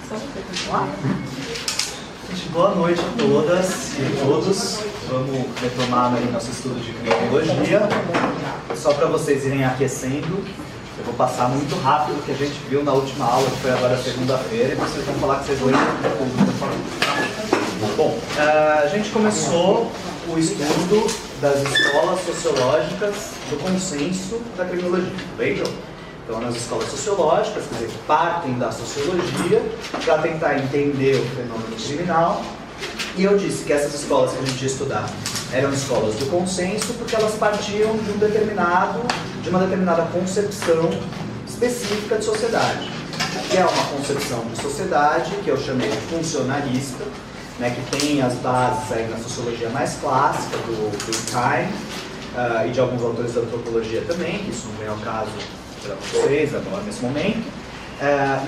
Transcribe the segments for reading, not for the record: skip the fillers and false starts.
Vamos lá? Gente, boa noite a todas e todos. Vamos retomar aí nosso estudo de criminologia. Só para vocês irem aquecendo, eu vou passar muito rápido o que a gente viu na última aula, que foi agora segunda-feira, e vocês vão falar que vocês lembram do que eu tô falando. Bom, a gente começou o estudo das escolas sociológicas do consenso da criminologia, lembram? Então, nas escolas sociológicas, quer dizer, partem da sociologia para tentar entender o fenômeno criminal. E eu disse que essas escolas que a gente ia estudar eram escolas do consenso porque elas partiam de uma determinada concepção específica de sociedade, que é uma concepção de sociedade que eu chamei de funcionalista, né, que tem as bases aí na sociologia mais clássica do Durkheim e de alguns autores da antropologia também, que isso não é o caso para vocês agora nesse momento,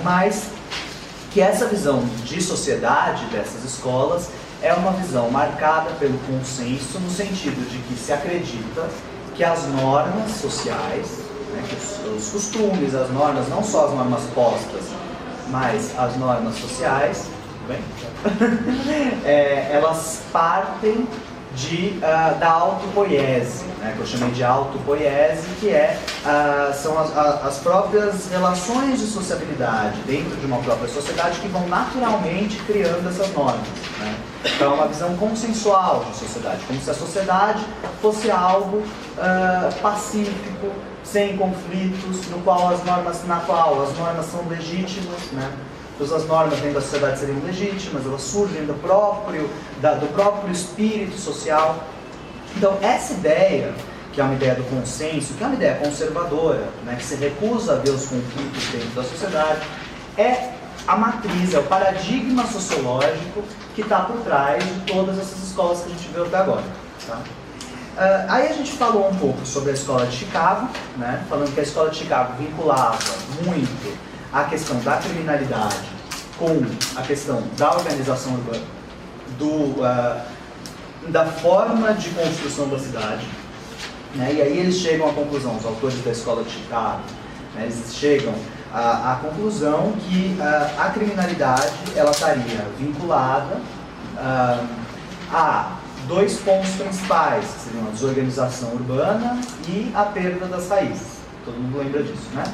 mas que essa visão de sociedade dessas escolas é uma visão marcada pelo consenso, no sentido de que se acredita que as normas sociais, né, que os costumes, as normas, não só as normas postas, mas as normas sociais, tudo bem? Elas partem da autopoiese, né, que eu chamei de autopoiese, que são as próprias relações de sociabilidade dentro de uma própria sociedade que vão naturalmente criando essas normas, né? Então é uma visão consensual de sociedade, como se a sociedade fosse algo pacífico, sem conflitos, na qual as normas são legítimas, né? Todas as normas dentro da sociedade seriam legítimas, elas surgem do próprio espírito social. Então, essa ideia, que é uma ideia do consenso, que é uma ideia conservadora, né, que se recusa a ver os conflitos dentro da sociedade, é a matriz, é o paradigma sociológico que está por trás de todas essas escolas que a gente viu até agora. Tá? Aí a gente falou um pouco sobre a escola de Chicago, né, falando que a escola de Chicago vinculava muito a questão da criminalidade com a questão da organização urbana, da forma de construção da cidade, né? E aí eles chegam à conclusão, os autores da escola de Chicago, né, eles chegam à conclusão que a criminalidade ela estaria vinculada a dois pontos principais, que seriam a desorganização urbana e a perda das raízes. Todo mundo lembra disso, né?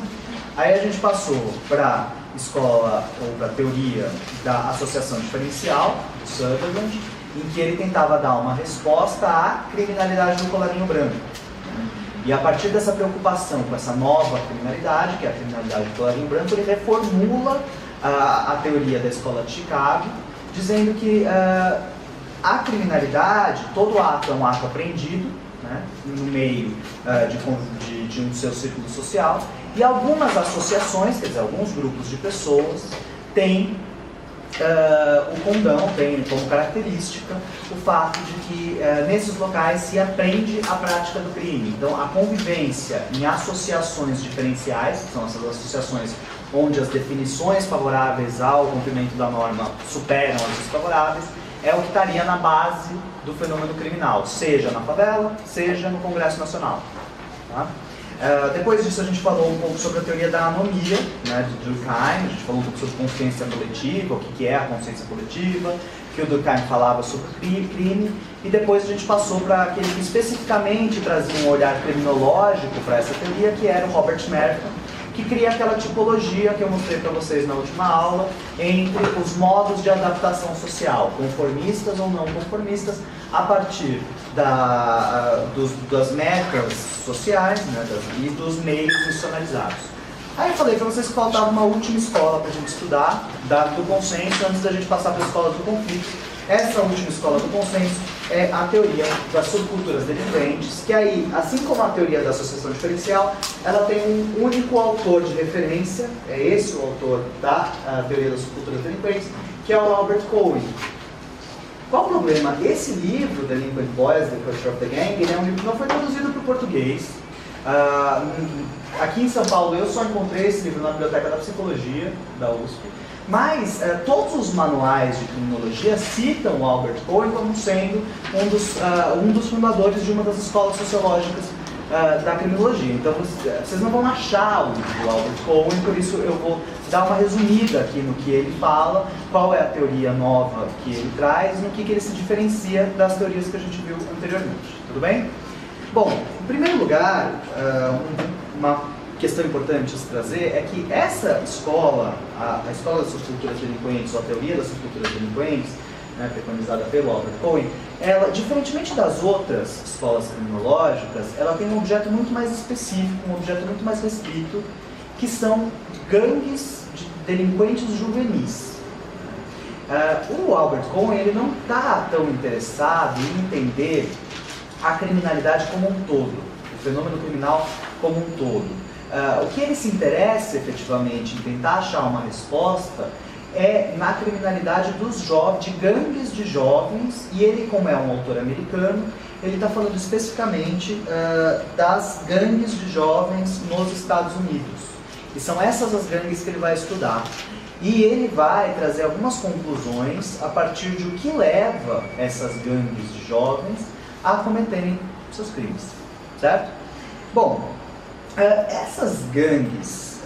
Aí a gente passou para a escola, ou para a teoria da associação diferencial, do Sutherland, em que ele tentava dar uma resposta à criminalidade do colarinho branco. E a partir dessa preocupação com essa nova criminalidade, que é a criminalidade do colarinho branco, ele reformula a teoria da escola de Chicago, dizendo que a criminalidade, todo ato é um ato apreendido, né, no meio de um seu círculo social, e algumas associações, quer dizer, alguns grupos de pessoas têm o condão, tem como característica o fato de que nesses locais se aprende a prática do crime. Então, a convivência em associações diferenciais, que são essas associações onde as definições favoráveis ao cumprimento da norma superam as desfavoráveis, é o que estaria na base do fenômeno criminal, seja na favela, seja no Congresso Nacional. Tá? Depois disso a gente falou um pouco sobre a teoria da anomia, né, de Durkheim, a gente falou um pouco sobre consciência coletiva, o que é a consciência coletiva, que o Durkheim falava sobre crime, e depois a gente passou para aquele que especificamente trazia um olhar criminológico para essa teoria, que era o Robert Merton, que cria aquela tipologia que eu mostrei para vocês na última aula, entre os modos de adaptação social, conformistas ou não conformistas, a partir das metas sociais, né, e dos meios institucionalizados. Aí eu falei para vocês que faltava uma última escola para a gente estudar, do consenso, antes da gente passar para a escola do conflito. Essa última escola do consenso é a teoria das subculturas delinquentes, que aí, assim como a teoria da associação diferencial, ela tem um único autor de referência, é esse o autor da teoria das subculturas delinquentes, que é o Albert Cohen. Qual o problema? Esse livro, Delinquent Boys, The Culture of the Gang, ele é um livro que não foi traduzido para o português. Aqui em São Paulo eu só encontrei esse livro na Biblioteca da Psicologia, da USP. Mas todos os manuais de criminologia citam o Albert Cohen como sendo um dos fundadores de uma das escolas sociológicas da criminologia. Então vocês não vão achar o livro do Albert Cohen, por isso eu vou dar uma resumida aqui no que ele fala, qual é a teoria nova que ele traz, no que ele se diferencia das teorias que a gente viu anteriormente. Tudo bem? Bom, em primeiro lugar, uma questão importante a se trazer é que essa escola, a escola das subculturas delinquentes, ou a teoria das subculturas delinquentes, né, preconizada pelo Albert Cohen, ela, diferentemente das outras escolas criminológicas, ela tem um objeto muito mais específico, um objeto muito mais restrito, que são gangues de delinquentes juvenis. O Albert Cohen ele não está tão interessado em entender a criminalidade como um todo, o fenômeno criminal como um todo. O que ele se interessa efetivamente em tentar achar uma resposta é na criminalidade dos jovens, de gangues de jovens, e ele, como é um autor americano, ele está falando especificamente das gangues de jovens nos Estados Unidos. E são essas as gangues que ele vai estudar. E ele vai trazer algumas conclusões a partir de o que leva essas gangues de jovens a cometerem seus crimes, certo? Bom, essas gangues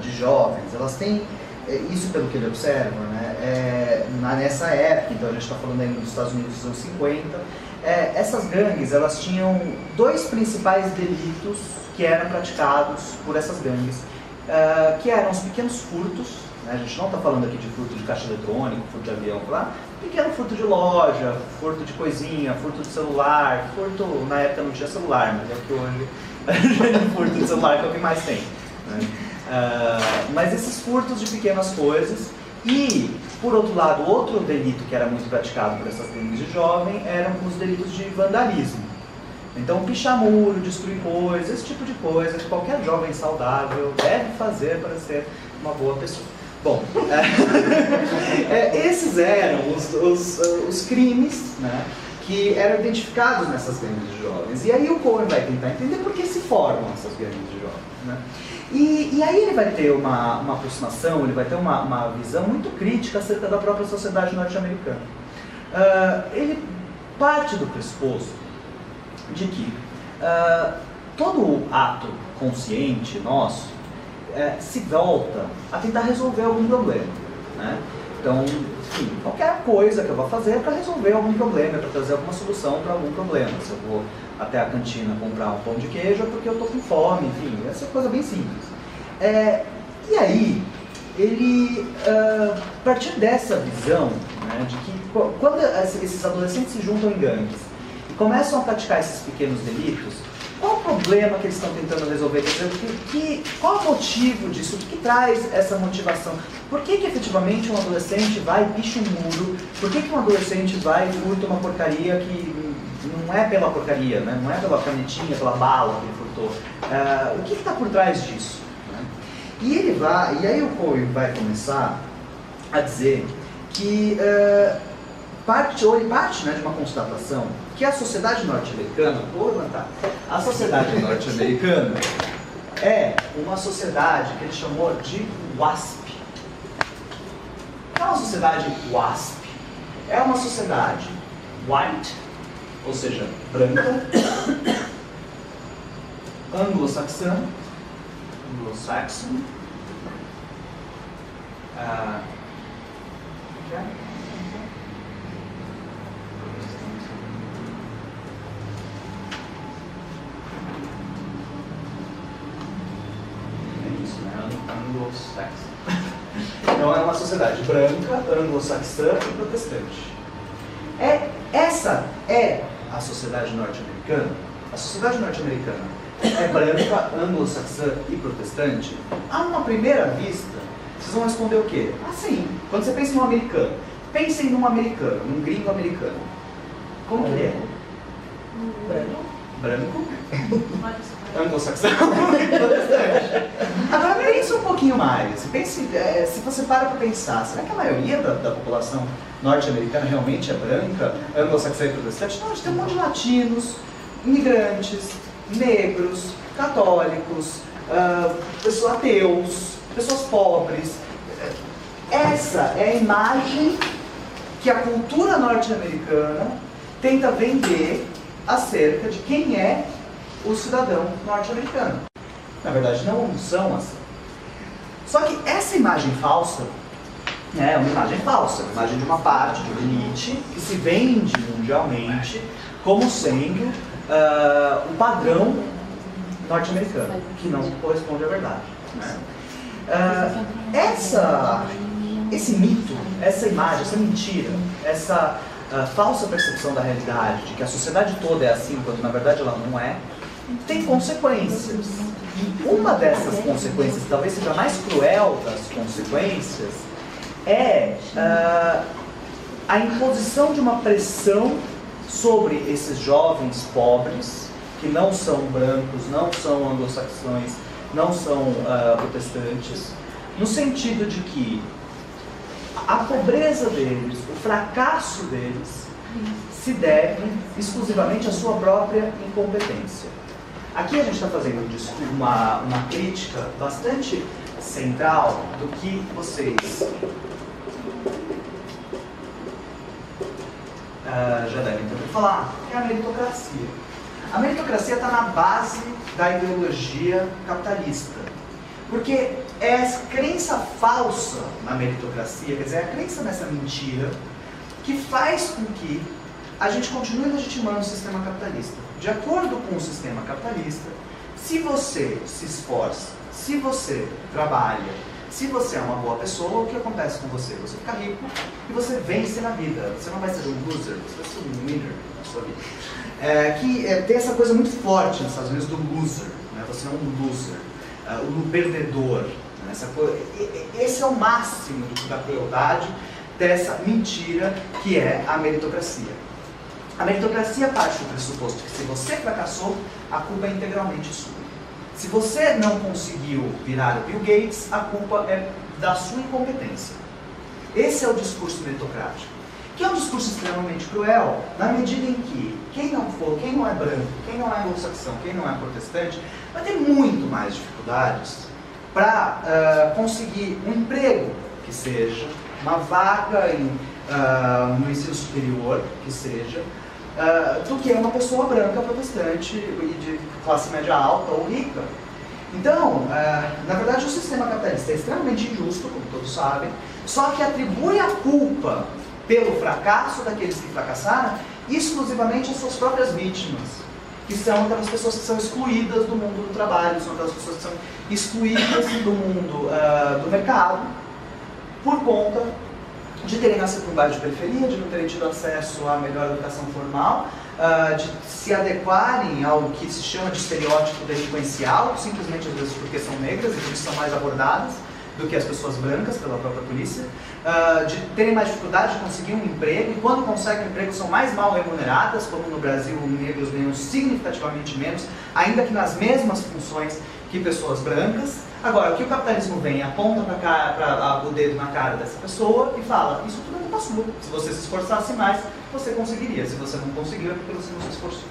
de jovens, elas têm, isso pelo que ele observa, né, nessa época, então a gente está falando aí dos Estados Unidos dos anos 50, essas gangues, elas tinham dois principais delitos que eram praticados por essas gangues, que eram os pequenos furtos, né, a gente não está falando aqui de furto de caixa eletrônico, furto de avião, pequeno furto de loja, furto de coisinha, furto de celular, furto, na época não tinha celular, mas é o que hoje furto de celular que é o que mais tem, né? Mas esses furtos de pequenas coisas. E, por outro lado, outro delito que era muito praticado por essas gangues de jovem eram os delitos de vandalismo. Então, pichar muro, destruir coisas, esse tipo de coisa que qualquer jovem saudável deve fazer para ser uma boa pessoa. Bom, esses eram os crimes, né, que eram identificados nessas gangues de jovens. E aí o Cohen vai tentar entender por que se formam essas gangues de jovens, né? E aí ele vai ter uma aproximação, ele vai ter uma visão muito crítica acerca da própria sociedade norte-americana. Ele parte do pressuposto de que todo ato consciente nosso se volta a tentar resolver algum problema, né? Então, enfim, qualquer coisa que eu vou fazer é para resolver algum problema, é para trazer alguma solução para algum problema. Se eu vou até a cantina comprar um pão de queijo é porque eu estou com fome, enfim, essa é coisa bem simples. E aí, ele, a partir dessa visão, né, de que quando esses adolescentes se juntam em gangues e começam a praticar esses pequenos delitos, qual o problema que eles estão tentando resolver? Quer dizer, qual o motivo disso? O que traz essa motivação? Por que efetivamente um adolescente vai e picha um muro? Por que um adolescente vai e furta uma porcaria que não é pela porcaria, né? Não é pela canetinha, pela bala que ele furtou? O que está por trás disso? Né? E aí o Cohen vai começar a dizer que parte, né, de uma constatação que a sociedade norte-americana, a sociedade norte-americana é uma sociedade que ele chamou de WASP. O que é uma sociedade WASP? É uma sociedade white, ou seja, branca, anglo-saxão, então é uma sociedade branca, anglo-saxã e protestante. Essa é a sociedade norte-americana. A sociedade norte-americana é branca, anglo-saxã e protestante. A uma primeira vista, vocês vão responder o quê? Assim, quando você pensa em um americano, pensem num americano, num gringo americano. Como que ele é? Branco? Anglo-saxão e protestante. Agora pense um pouquinho mais. Pense, se você para pensar, será que a maioria da população norte-americana realmente é branca, anglo-saxã e protestante? Não, a gente tem um monte de latinos, imigrantes, negros, católicos, pessoas ateus, pessoas pobres. Essa é a imagem que a cultura norte-americana tenta vender acerca de quem é o cidadão norte-americano. Na verdade, não são assim. Só que essa imagem falsa é uma imagem falsa, uma imagem de uma parte, de uma elite, que se vende mundialmente como sendo o padrão norte-americano, que não corresponde à verdade. Né? Esse mito, essa imagem, essa mentira, essa falsa percepção da realidade, de que a sociedade toda é assim, quando na verdade ela não é, tem consequências. E uma dessas consequências, talvez seja a mais cruel das consequências, é a imposição de uma pressão sobre esses jovens pobres, que não são brancos, não são anglo-saxões, não são protestantes, no sentido de que a pobreza deles, o fracasso deles, se deve exclusivamente à sua própria incompetência. Aqui a gente está fazendo uma crítica bastante central do que vocês já devem ter ouvido falar, que é a meritocracia. A meritocracia está na base da ideologia capitalista. Porque é a crença falsa na meritocracia, quer dizer, é a crença nessa mentira, que faz com que a gente continue legitimando o sistema capitalista. De acordo com o sistema capitalista, se você se esforça, se você trabalha, se você é uma boa pessoa, o que acontece com você? Você fica rico e você vence na vida. Você não vai ser um loser, você vai ser um winner na sua vida. Tem essa coisa muito forte nos Estados Unidos do loser. Né? Você é um loser, o perdedor. Né? Esse é o máximo da crueldade dessa mentira que é a meritocracia. A meritocracia parte do pressuposto que se você fracassou, a culpa é integralmente sua. Se você não conseguiu virar o Bill Gates, a culpa é da sua incompetência. Esse é o discurso meritocrático, que é um discurso extremamente cruel, na medida em que quem não é branco, quem não é anglo-saxão, quem não é protestante, vai ter muito mais dificuldades para conseguir um emprego, que seja uma vaga no ensino superior, que seja, do que uma pessoa branca, protestante e de classe média alta ou rica. Então, na verdade, o sistema capitalista é extremamente injusto, como todos sabem, só que atribui a culpa pelo fracasso daqueles que fracassaram exclusivamente às suas próprias vítimas, que são aquelas pessoas que são excluídas do mundo do trabalho, são aquelas pessoas que são excluídas do mundo do mercado por conta de terem nascido em bairro de periferia, de não terem tido acesso à melhor educação formal, de se adequarem ao que se chama de estereótipo delinquencial, simplesmente às vezes porque são negras e por isso são mais abordadas do que as pessoas brancas pela própria polícia, de terem mais dificuldade de conseguir um emprego, e quando conseguem um emprego são mais mal remuneradas, como no Brasil negros ganham significativamente menos, ainda que nas mesmas funções que pessoas brancas. Agora, o que o capitalismo vem, aponta o dedo na cara dessa pessoa e fala, isso tudo é culpa sua. Se você se esforçasse mais, você conseguiria. Se você não conseguiu, é porque você não se esforçou.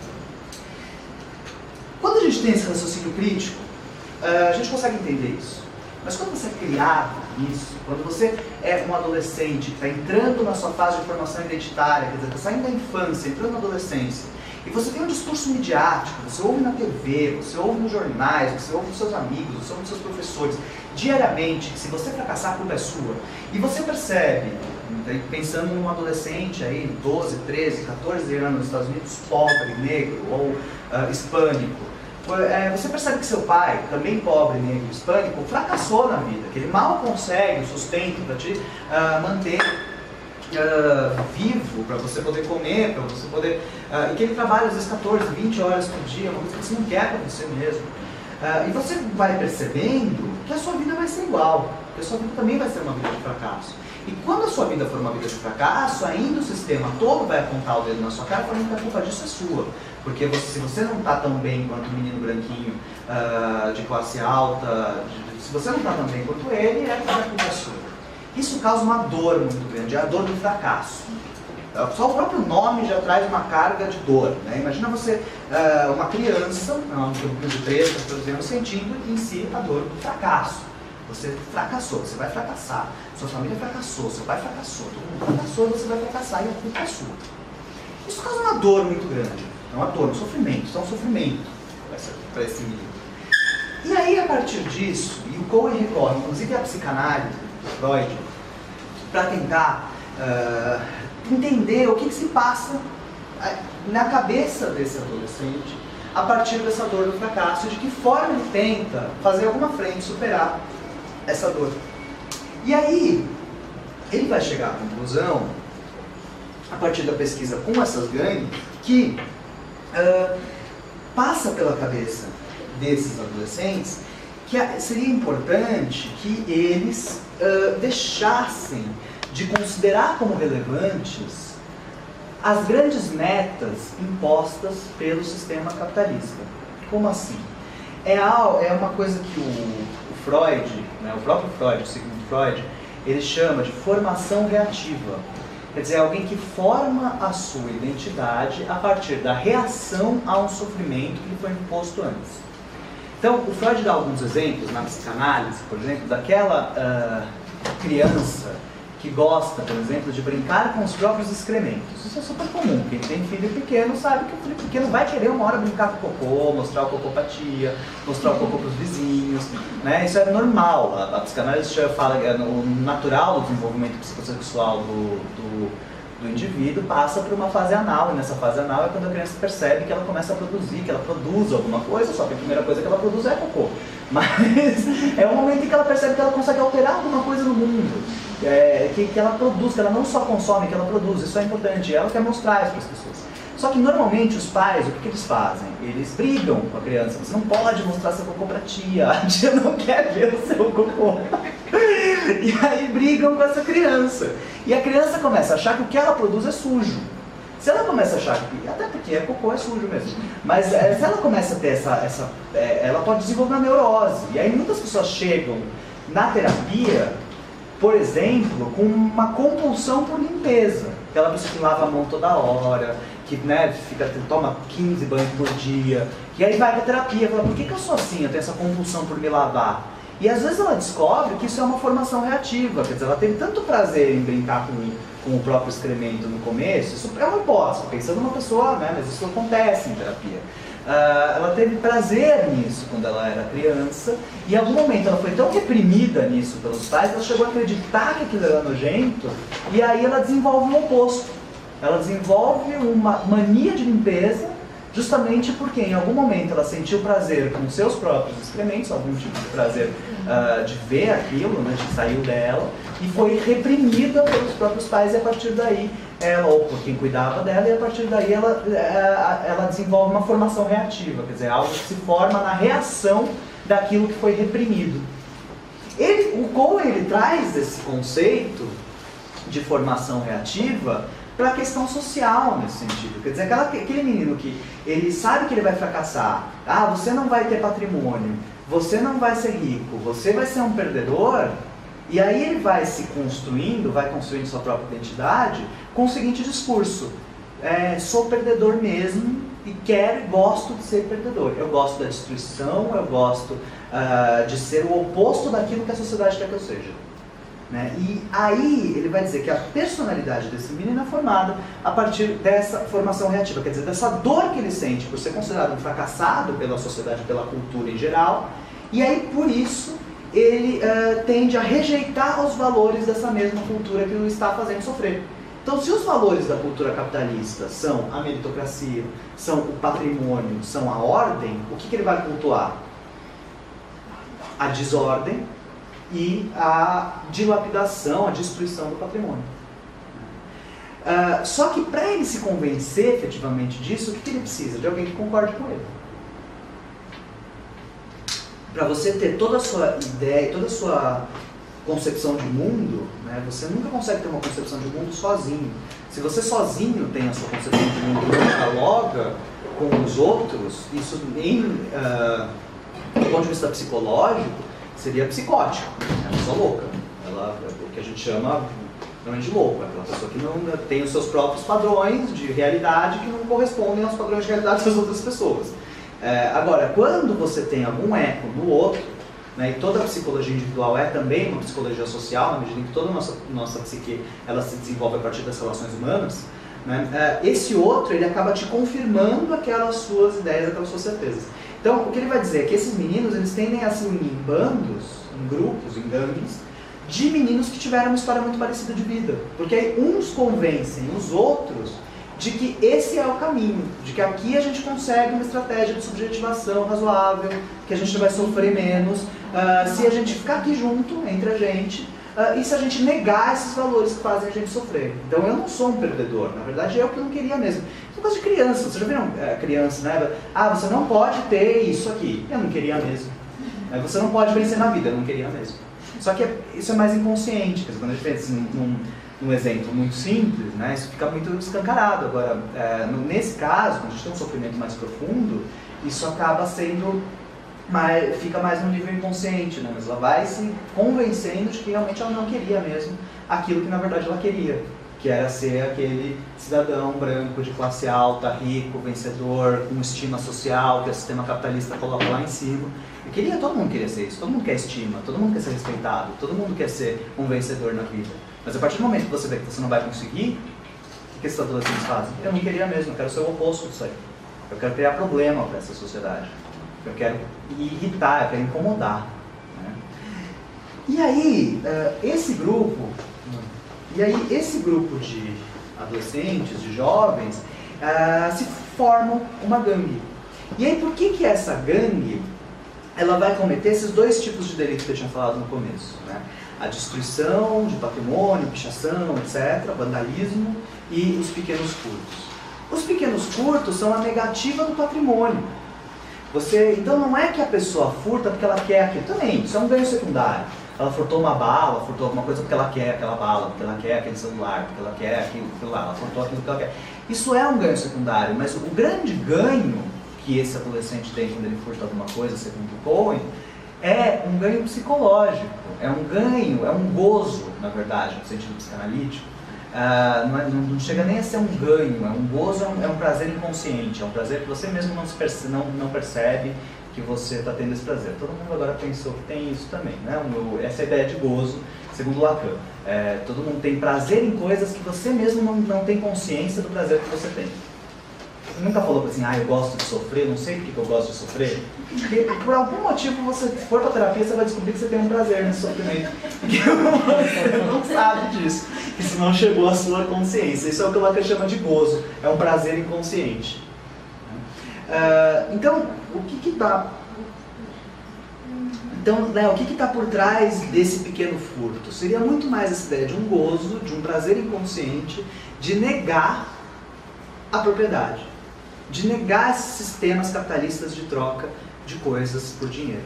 Quando a gente tem esse raciocínio crítico, a gente consegue entender isso. Mas quando você é criado nisso, quando você é um adolescente que está entrando na sua fase de formação identitária, quer dizer, está saindo da infância, entrando na adolescência, e você tem um discurso midiático, você ouve na TV, você ouve nos jornais, você ouve dos seus amigos, você ouve dos seus professores, diariamente, que se você fracassar, a culpa é sua. E você percebe, pensando num adolescente aí, 12, 13, 14 anos nos Estados Unidos, pobre, negro ou hispânico, você percebe que seu pai, também pobre, negro, hispânico, fracassou na vida, que ele mal consegue o sustento para te manter vivo, para você poder comer, para você poder... e que ele trabalha às vezes 14, 20 horas por dia, uma coisa que você não quer para você mesmo. E você vai percebendo que a sua vida vai ser igual, que a sua vida também vai ser uma vida de fracasso. E quando a sua vida for uma vida de fracasso, ainda o sistema todo vai apontar o dedo na sua cara falando que a culpa disso é sua. Porque se você não está tão bem quanto o menino branquinho de classe alta, se você não está tão bem quanto ele, a culpa é sua. Isso causa uma dor muito grande, é a dor do fracasso. Só o próprio nome já traz uma carga de dor. Né? Imagina você, uma criança, um grupo de 13, 14 anos, sentindo em si a dor do fracasso. Você fracassou, você vai fracassar. Sua família fracassou, seu pai fracassou, todo mundo fracassou, você vai fracassar e a culpa é sua. Isso causa uma dor muito grande. É uma dor, um sofrimento, isso é um sofrimento. para esse menino. E aí, a partir disso, e o Cohen recorre, inclusive, à psicanálise, Freud, para tentar entender o que se passa na cabeça desse adolescente a partir dessa dor do fracasso, de que forma ele tenta fazer alguma frente, superar essa dor. E aí, ele vai chegar à conclusão, a partir da pesquisa com essas gangues, que passa pela cabeça desses adolescentes que seria importante que eles deixassem de considerar como relevantes as grandes metas impostas pelo sistema capitalista. Como assim? É uma coisa que o Freud, né, o próprio Freud, o Sigmund Freud, ele chama de formação reativa. Quer dizer, alguém que forma a sua identidade a partir da reação a um sofrimento que lhe foi imposto antes. Então, o Freud dá alguns exemplos na psicanálise, por exemplo, daquela criança que gosta, por exemplo, de brincar com os próprios excrementos. Isso é super comum. Quem tem filho pequeno sabe que o filho pequeno vai querer uma hora brincar com o cocô, mostrar o cocô pra tia, mostrar o cocô pros vizinhos, né? Isso é normal. A psicanálise fala que o natural do desenvolvimento psicossexual do indivíduo passa por uma fase anal, e nessa fase anal é quando a criança percebe que ela começa a produzir, que ela produz alguma coisa, só que a primeira coisa que ela produz é cocô. Mas é o momento em que ela percebe que ela consegue alterar alguma coisa no mundo, que ela produz, que ela não só consome, que ela produz. Isso é importante, e ela quer mostrar isso para as pessoas. Só que normalmente os pais, o que eles fazem? Eles brigam com a criança. Você não pode mostrar seu cocô pra tia, a tia não quer ver o seu cocô. E aí brigam com essa criança. E a criança começa a achar que o que ela produz é sujo. Se ela começa a achar que, até porque cocô é sujo mesmo, mas se ela começa a ter ela pode desenvolver uma neurose. E aí muitas pessoas chegam na terapia, por exemplo, com uma compulsão por limpeza. Aquela pessoa que lava a mão toda hora, que toma 15 banhos por dia, e aí vai pra terapia e fala, por que eu sou assim? Eu tenho essa compulsão por me lavar. E às vezes ela descobre que isso é uma formação reativa, quer dizer, ela teve tanto prazer em brincar com o próprio excremento no começo, isso é uma hipótese, pensando numa pessoa, né, mas isso acontece em terapia. Ela teve prazer nisso quando ela era criança, e em algum momento ela foi tão reprimida nisso pelos pais, ela chegou a acreditar que aquilo era nojento, e aí ela desenvolve o oposto. Ela desenvolve uma mania de limpeza, justamente porque em algum momento ela sentiu prazer com seus próprios excrementos, algum tipo de prazer de ver aquilo, né, que saiu dela, e foi reprimida pelos próprios pais, e a partir daí ela, ou por quem cuidava dela, e a partir daí ela desenvolve uma formação reativa, quer dizer, algo que se forma na reação daquilo que foi reprimido. O Cohen ele traz esse conceito de formação reativa para a questão social nesse sentido. Quer dizer, aquele menino que ele sabe que ele vai fracassar, você não vai ter patrimônio, você não vai ser rico, você vai ser um perdedor, e aí ele vai se construindo, vai construindo sua própria identidade com o seguinte discurso: sou perdedor mesmo e gosto de ser perdedor. Eu gosto da destruição, eu gosto de ser o oposto daquilo que a sociedade quer que eu seja. Né? E aí ele vai dizer que a personalidade desse menino é formada a partir dessa formação reativa, quer dizer, dessa dor que ele sente por ser considerado um fracassado pela sociedade, pela cultura em geral, e aí por isso ele tende a rejeitar os valores dessa mesma cultura que o está fazendo sofrer. Então, se os valores da cultura capitalista são a meritocracia, são o patrimônio, são a ordem, o que ele vai cultuar? A desordem e a dilapidação, a destruição do patrimônio. Só que para ele se convencer efetivamente disso, o que ele precisa? De alguém que concorde com ele. Para você ter toda a sua ideia, toda a sua concepção de mundo, né, você nunca consegue ter uma concepção de mundo sozinho. Se você sozinho tem a sua concepção de mundo e dialoga com os outros, isso do ponto de vista psicológico, seria psicótico, é uma pessoa louca. Ela é o que a gente chama normalmente de louco, é aquela pessoa que não tem os seus próprios padrões de realidade que não correspondem aos padrões de realidade das outras pessoas. Agora, quando você tem algum eco no outro, né, e toda a psicologia individual é também uma psicologia social, na medida em que toda a nossa psique ela se desenvolve a partir das relações humanas, né, esse outro ele acaba te confirmando aquelas suas ideias, aquelas suas certezas. Então, o que ele vai dizer é que esses meninos, eles tendem a se unir em bandos, em grupos, em gangues, de meninos que tiveram uma história muito parecida de vida. Porque aí uns convencem os outros de que esse é o caminho, de que aqui a gente consegue uma estratégia de subjetivação razoável, que a gente vai sofrer menos, se a gente ficar aqui junto, entre a gente, e se a gente negar esses valores que fazem a gente sofrer. Então eu não sou um perdedor, na verdade eu que não queria mesmo. Isso é coisa de criança, vocês já viram criança, né? Você não pode ter isso aqui, eu não queria mesmo. Você não pode vencer na vida, eu não queria mesmo. Só que isso é mais inconsciente, quando a gente pensa num exemplo muito simples, né, isso fica muito escancarado. Agora, nesse caso, quando a gente tem um sofrimento mais profundo, isso acaba sendo, fica mais no nível inconsciente, né, mas ela vai se convencendo de que realmente ela não queria mesmo aquilo que na verdade ela queria, que era ser aquele cidadão branco de classe alta, rico, vencedor, com estima social que o sistema capitalista coloca lá em cima. Todo mundo queria ser isso, todo mundo quer estima, todo mundo quer ser respeitado, todo mundo quer ser um vencedor na vida. Mas a partir do momento que você vê que você não vai conseguir, o que esses adolescentes fazem? Eu não queria mesmo, eu quero ser o oposto disso aí. Eu quero criar problema para essa sociedade. Eu quero irritar, eu quero incomodar. Né? E aí, esse grupo de adolescentes, de jovens, se formam uma gangue. E aí, por que essa gangue ela vai cometer esses dois tipos de delitos que eu tinha falado no começo, né? A destruição de patrimônio, pichação, etc., vandalismo e os pequenos furtos. Os pequenos furtos são a negativa do patrimônio. Então não é que a pessoa furta porque ela quer aquilo, também, isso é um ganho secundário. Ela furtou uma bala, furtou alguma coisa porque ela quer aquela bala, porque ela quer aquele celular, porque ela quer aquilo lá, ela furtou aquilo que ela quer. Isso é um ganho secundário, mas o grande ganho que esse adolescente tem quando ele furta alguma coisa, segundo o Cohen, é um ganho psicológico, é um ganho, é um gozo, na verdade, no sentido psicanalítico. Não chega nem a ser um ganho, é um gozo, é um prazer inconsciente, é um prazer que você mesmo não percebe que você está tendo esse prazer. Todo mundo agora pensou que tem isso também, né? Essa é a ideia de gozo, segundo Lacan. Todo mundo tem prazer em coisas que você mesmo não tem consciência do prazer que você tem. Você nunca falou assim, eu gosto de sofrer, não sei por que eu gosto de sofrer? Porque por algum motivo você for para terapia, você vai descobrir que você tem um prazer nesse sofrimento. Porque você não sabe disso. Isso não chegou à sua consciência. Isso é o que o Lacan chama de gozo. É um prazer inconsciente. Então, o que está por trás desse pequeno furto? Seria muito mais essa ideia de um gozo, de um prazer inconsciente, de negar a propriedade, de negar esses sistemas capitalistas de troca de coisas por dinheiro.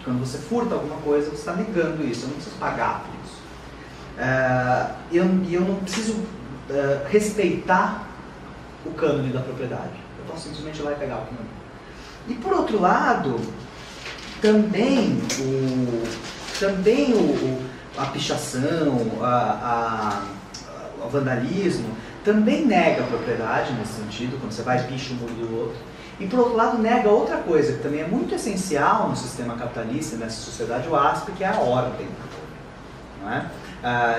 Quando você furta alguma coisa, você está negando isso, eu não preciso pagar por isso. Eu não preciso respeitar o cânone da propriedade. Eu posso simplesmente ir lá e pegar o cânone. E por outro lado, também a pichação, o vandalismo, também nega a propriedade nesse sentido, quando você vai e picha o muro do outro. E por outro lado, nega outra coisa, que também é muito essencial no sistema capitalista, nessa sociedade WASP, que é a ordem. Não é?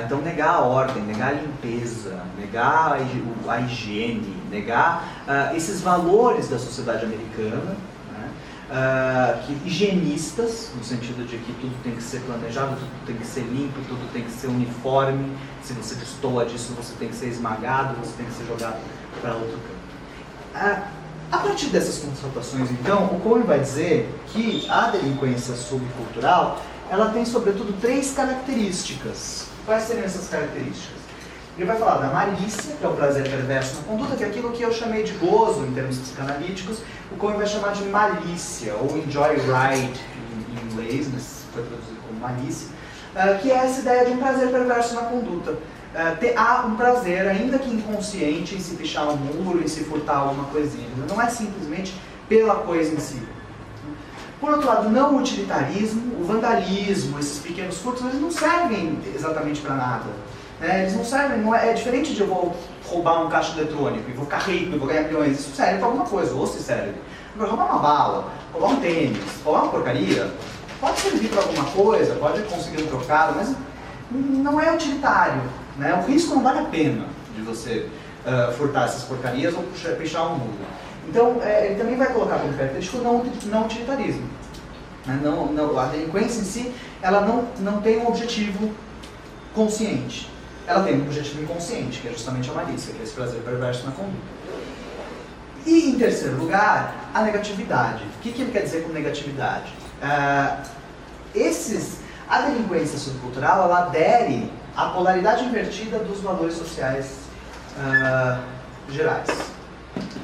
Então, negar a ordem, negar a limpeza, negar a higiene, negar esses valores da sociedade americana, né? Higienistas, no sentido de que tudo tem que ser planejado, tudo tem que ser limpo, tudo tem que ser uniforme. Se você destoa disso, você tem que ser esmagado, você tem que ser jogado para outro canto. A partir dessas constatações, então, o Cohen vai dizer que a delinquência subcultural ela tem, sobretudo, 3 características. Quais seriam essas características? Ele vai falar da malícia, que é o prazer perverso na conduta, que é aquilo que eu chamei de gozo em termos psicanalíticos. O Cohen vai chamar de malícia, ou enjoy right em inglês, mas foi traduzido como malícia, que é essa ideia de um prazer perverso na conduta. Há um prazer, ainda que inconsciente, em se pichar um muro, em se furtar alguma coisinha. Não é simplesmente pela coisa em si. Por outro lado, não o utilitarismo, o vandalismo, esses pequenos furtos, eles não servem exatamente para nada. Eles não servem, é diferente de eu vou roubar um caixa eletrônico e vou ficar rico e vou ganhar milhões. Isso serve para alguma coisa, ou se serve. Agora, roubar uma bala, roubar um tênis, roubar uma porcaria, pode servir para alguma coisa, pode conseguir um trocado, mas não é utilitário. O risco não vale a pena de você furtar essas porcarias ou pichar um muro. Então, ele também vai colocar como característico não utilitarismo. A delinquência em si, ela não tem um objetivo consciente. Ela tem um objetivo inconsciente, que é justamente a malícia, que é esse prazer perverso na conduta. E, em terceiro lugar, a negatividade. O que ele quer dizer com negatividade? A delinquência subcultural, ela adere à polaridade invertida dos valores sociais gerais.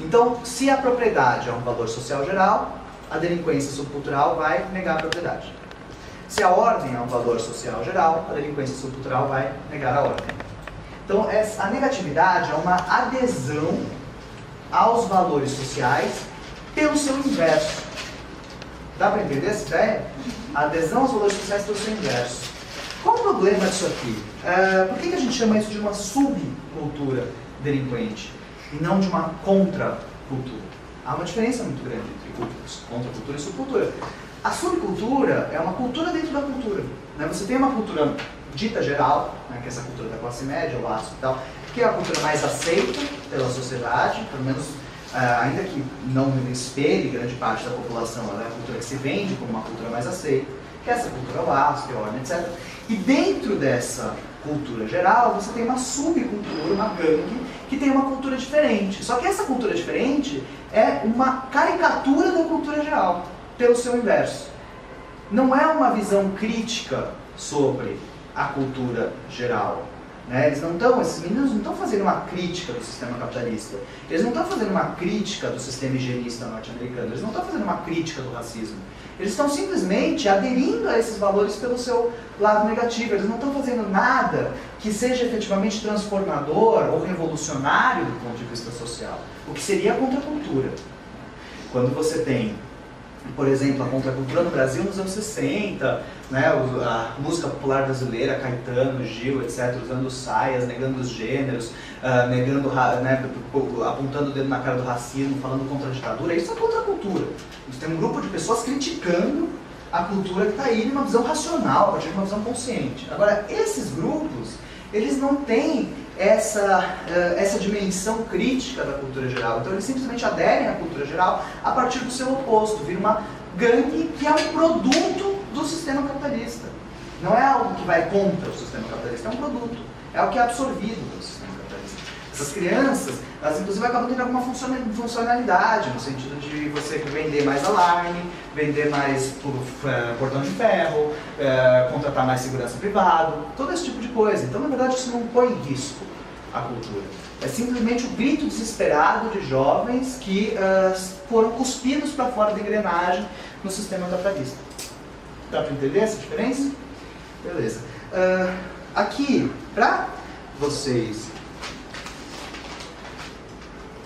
Então, se a propriedade é um valor social geral, a delinquência subcultural vai negar a propriedade. Se a ordem é um valor social geral, a delinquência subcultural vai negar a ordem. Então, a negatividade é uma adesão aos valores sociais pelo seu inverso. Dá para entender essa ideia? A adesão aos valores sociais pelo seu inverso. Qual o problema disso aqui? Por que a gente chama isso de uma subcultura delinquente e não de uma contracultura? Há uma diferença muito grande entre contracultura e subcultura. A subcultura é uma cultura dentro da cultura. Você tem uma cultura dita geral, que é essa cultura da classe média, o laço e tal, que é a cultura mais aceita pela sociedade, pelo menos, ainda que não espelhe grande parte da população, ela é a cultura que se vende como uma cultura mais aceita, que é essa cultura laço, que é ordem, etc. E dentro dessa cultura geral, você tem uma subcultura, uma gangue, que tem uma cultura diferente. Só que essa cultura diferente é uma caricatura da cultura geral, pelo seu inverso. Não é uma visão crítica sobre a cultura geral. Esses meninos não estão fazendo uma crítica do sistema capitalista. Eles não estão fazendo uma crítica do sistema higienista norte-americano. Eles não estão fazendo uma crítica do racismo. Eles estão simplesmente aderindo a esses valores pelo seu lado negativo. Eles não estão fazendo nada que seja efetivamente transformador ou revolucionário do ponto de vista social. O que seria a contracultura. Quando você tem, por exemplo, a contracultura no Brasil nos anos 60, a música popular brasileira, Caetano, Gil, etc., usando saias, negando os gêneros, apontando o dedo na cara do racismo, falando contra a ditadura, isso é contracultura. Você tem um grupo de pessoas criticando a cultura que está aí numa visão racional, a partir de uma visão consciente. Agora, esses grupos, eles não têm essa dimensão crítica da cultura geral. Então eles simplesmente aderem à cultura geral a partir do seu oposto, vira uma gangue que é um produto do sistema capitalista. Não é algo que vai contra o sistema capitalista, é um produto. É algo que é absorvido pelo sistema capitalista. Essas crianças, elas inclusive acabam tendo alguma funcionalidade, no sentido de você vender mais alarme, vender mais portão de ferro, contratar mais segurança privado, todo esse tipo de coisa. Então, na verdade, isso não põe em risco a cultura. É simplesmente o grito desesperado de jovens que foram cuspidos para fora da engrenagem no sistema capitalista. Dá para entender essa diferença? Beleza. Aqui, para vocês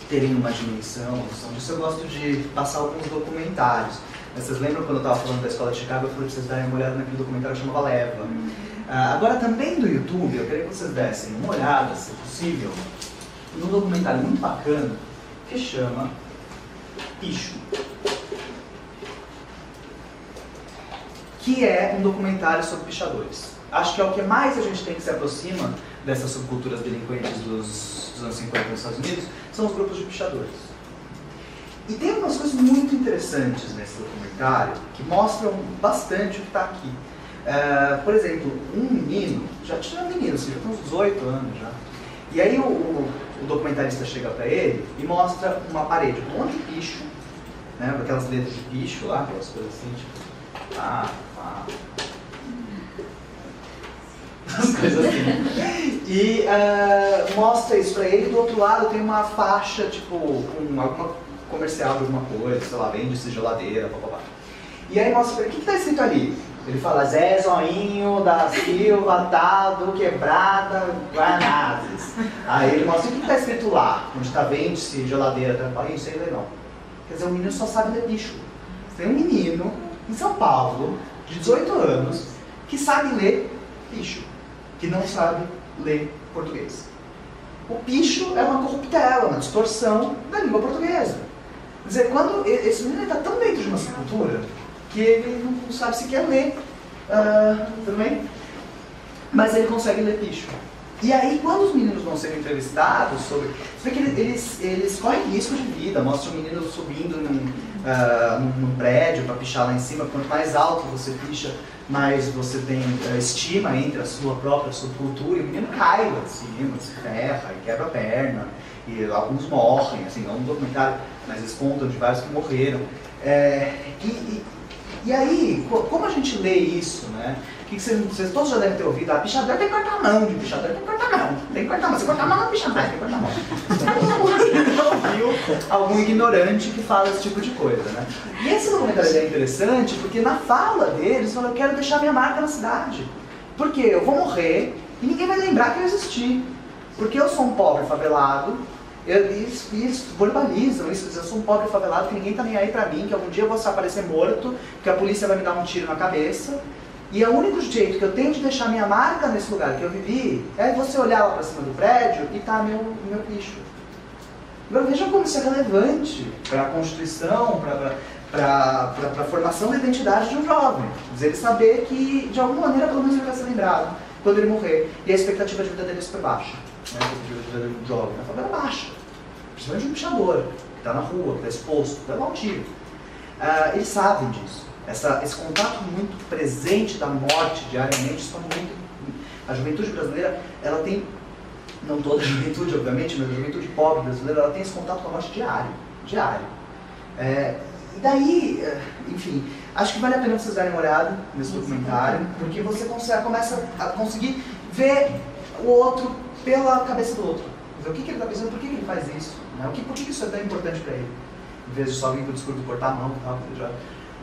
terem uma dimensão disso, eu gosto de passar alguns documentários. Vocês lembram quando eu estava falando da Escola de Chicago, eu falei para vocês darem uma olhada naquele documentário que chamava Leva. Agora também do YouTube, eu queria que vocês dessem uma olhada, se possível, num documentário muito bacana que chama Picho. Que é um documentário sobre pichadores. Acho que é o que mais a gente tem que se aproxima dessas subculturas delinquentes dos anos 50 nos Estados Unidos, são os grupos de pichadores. E tem algumas coisas muito interessantes nesse documentário que mostram bastante o que está aqui. Por exemplo, um menino, já tinha um menino, assim, já tem uns 18 anos já. E aí o documentarista chega para ele e mostra uma parede, um monte de picho, aquelas letras de picho lá, aquelas coisas assim, tipo, as coisas assim. E mostra isso pra ele, do outro lado tem uma faixa, tipo, com alguma comercial de alguma coisa, sei lá, vende-se geladeira, papapá. E aí mostra pra ele, o que tá escrito ali? Ele fala, Zé Zoinho da Silva, Tado, Quebrada, Guanazes. Aí ele mostra, o que tá escrito lá? Onde tá vende-se geladeira, tá? Fala, isso aí não. Quer dizer, o menino só sabe ler bicho. Tem um menino em São Paulo, de 18 anos, que sabe ler picho, que não sabe ler português. O picho é uma corruptela, uma distorção da língua portuguesa. Quer dizer, quando esse menino está tão dentro de uma subcultura que ele não sabe sequer ler, tudo bem? Mas ele consegue ler picho. E aí, quando os meninos vão sendo entrevistados sobre... Você vê que eles correm risco de vida, mostra o menino subindo num prédio para pichar lá em cima. Quanto mais alto você picha, mais você tem estima entre a sua própria subcultura. E o menino cai lá de cima, se ferra, e quebra a perna. E alguns morrem, assim, não um documentário, mas eles contam de vários que morreram. E aí, como a gente lê isso, né? Que vocês todos já devem ter ouvido, a pichadeira tem que cortar a mão, de pichadeira tem que cortar a mão, tem que cortar a mão, se cortar a mão não é pichadeira, tem que cortar a mão. Não viu algum ignorante que fala esse tipo de coisa, né? E esse documentário é interessante porque na fala deles, falam, eu quero deixar minha marca na cidade, porque eu vou morrer e ninguém vai lembrar que eu existi, porque eu sou um pobre favelado. Eles verbalizam isso, eu sou um pobre favelado que ninguém tá nem aí pra mim, que algum dia eu vou aparecer morto, que a polícia vai me dar um tiro na cabeça. E o único jeito que eu tenho de deixar minha marca nesse lugar que eu vivi é você olhar lá pra cima do prédio e tá meu picho. Agora vejam como isso é relevante para a constituição, para a formação da identidade de um jovem. Ele saber que, de alguma maneira, pelo menos ele vai ser lembrado quando ele morrer. E a expectativa de vida dele é super baixa. Né? A expectativa de vida de um jovem na favela é baixa. Principalmente de um pichador, que está na rua, que está exposto, que leva um tiro. Eles sabem disso. Esse contato muito presente da morte diariamente, isso é muito... A juventude brasileira, ela tem, não toda a juventude, obviamente, mas a juventude pobre brasileira, ela tem esse contato com a morte diário. E daí, enfim, acho que vale a pena vocês darem uma olhada nesse documentário, porque você começa a conseguir ver o outro pela cabeça do outro. O que ele está pensando, por que ele faz isso? Né? Por que isso é tão importante para ele? Em vez de só vir com o discurso de cortar a mão e tal,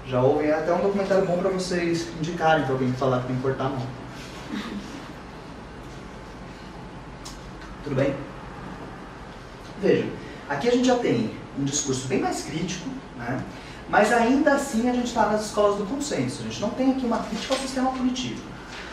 já ouvem até um documentário bom para vocês indicarem para alguém falar que tem que cortar a mão. Tudo bem? Vejam, aqui a gente já tem um discurso bem mais crítico, né? Mas ainda assim a gente está nas escolas do consenso. A gente não tem aqui uma crítica ao sistema punitivo.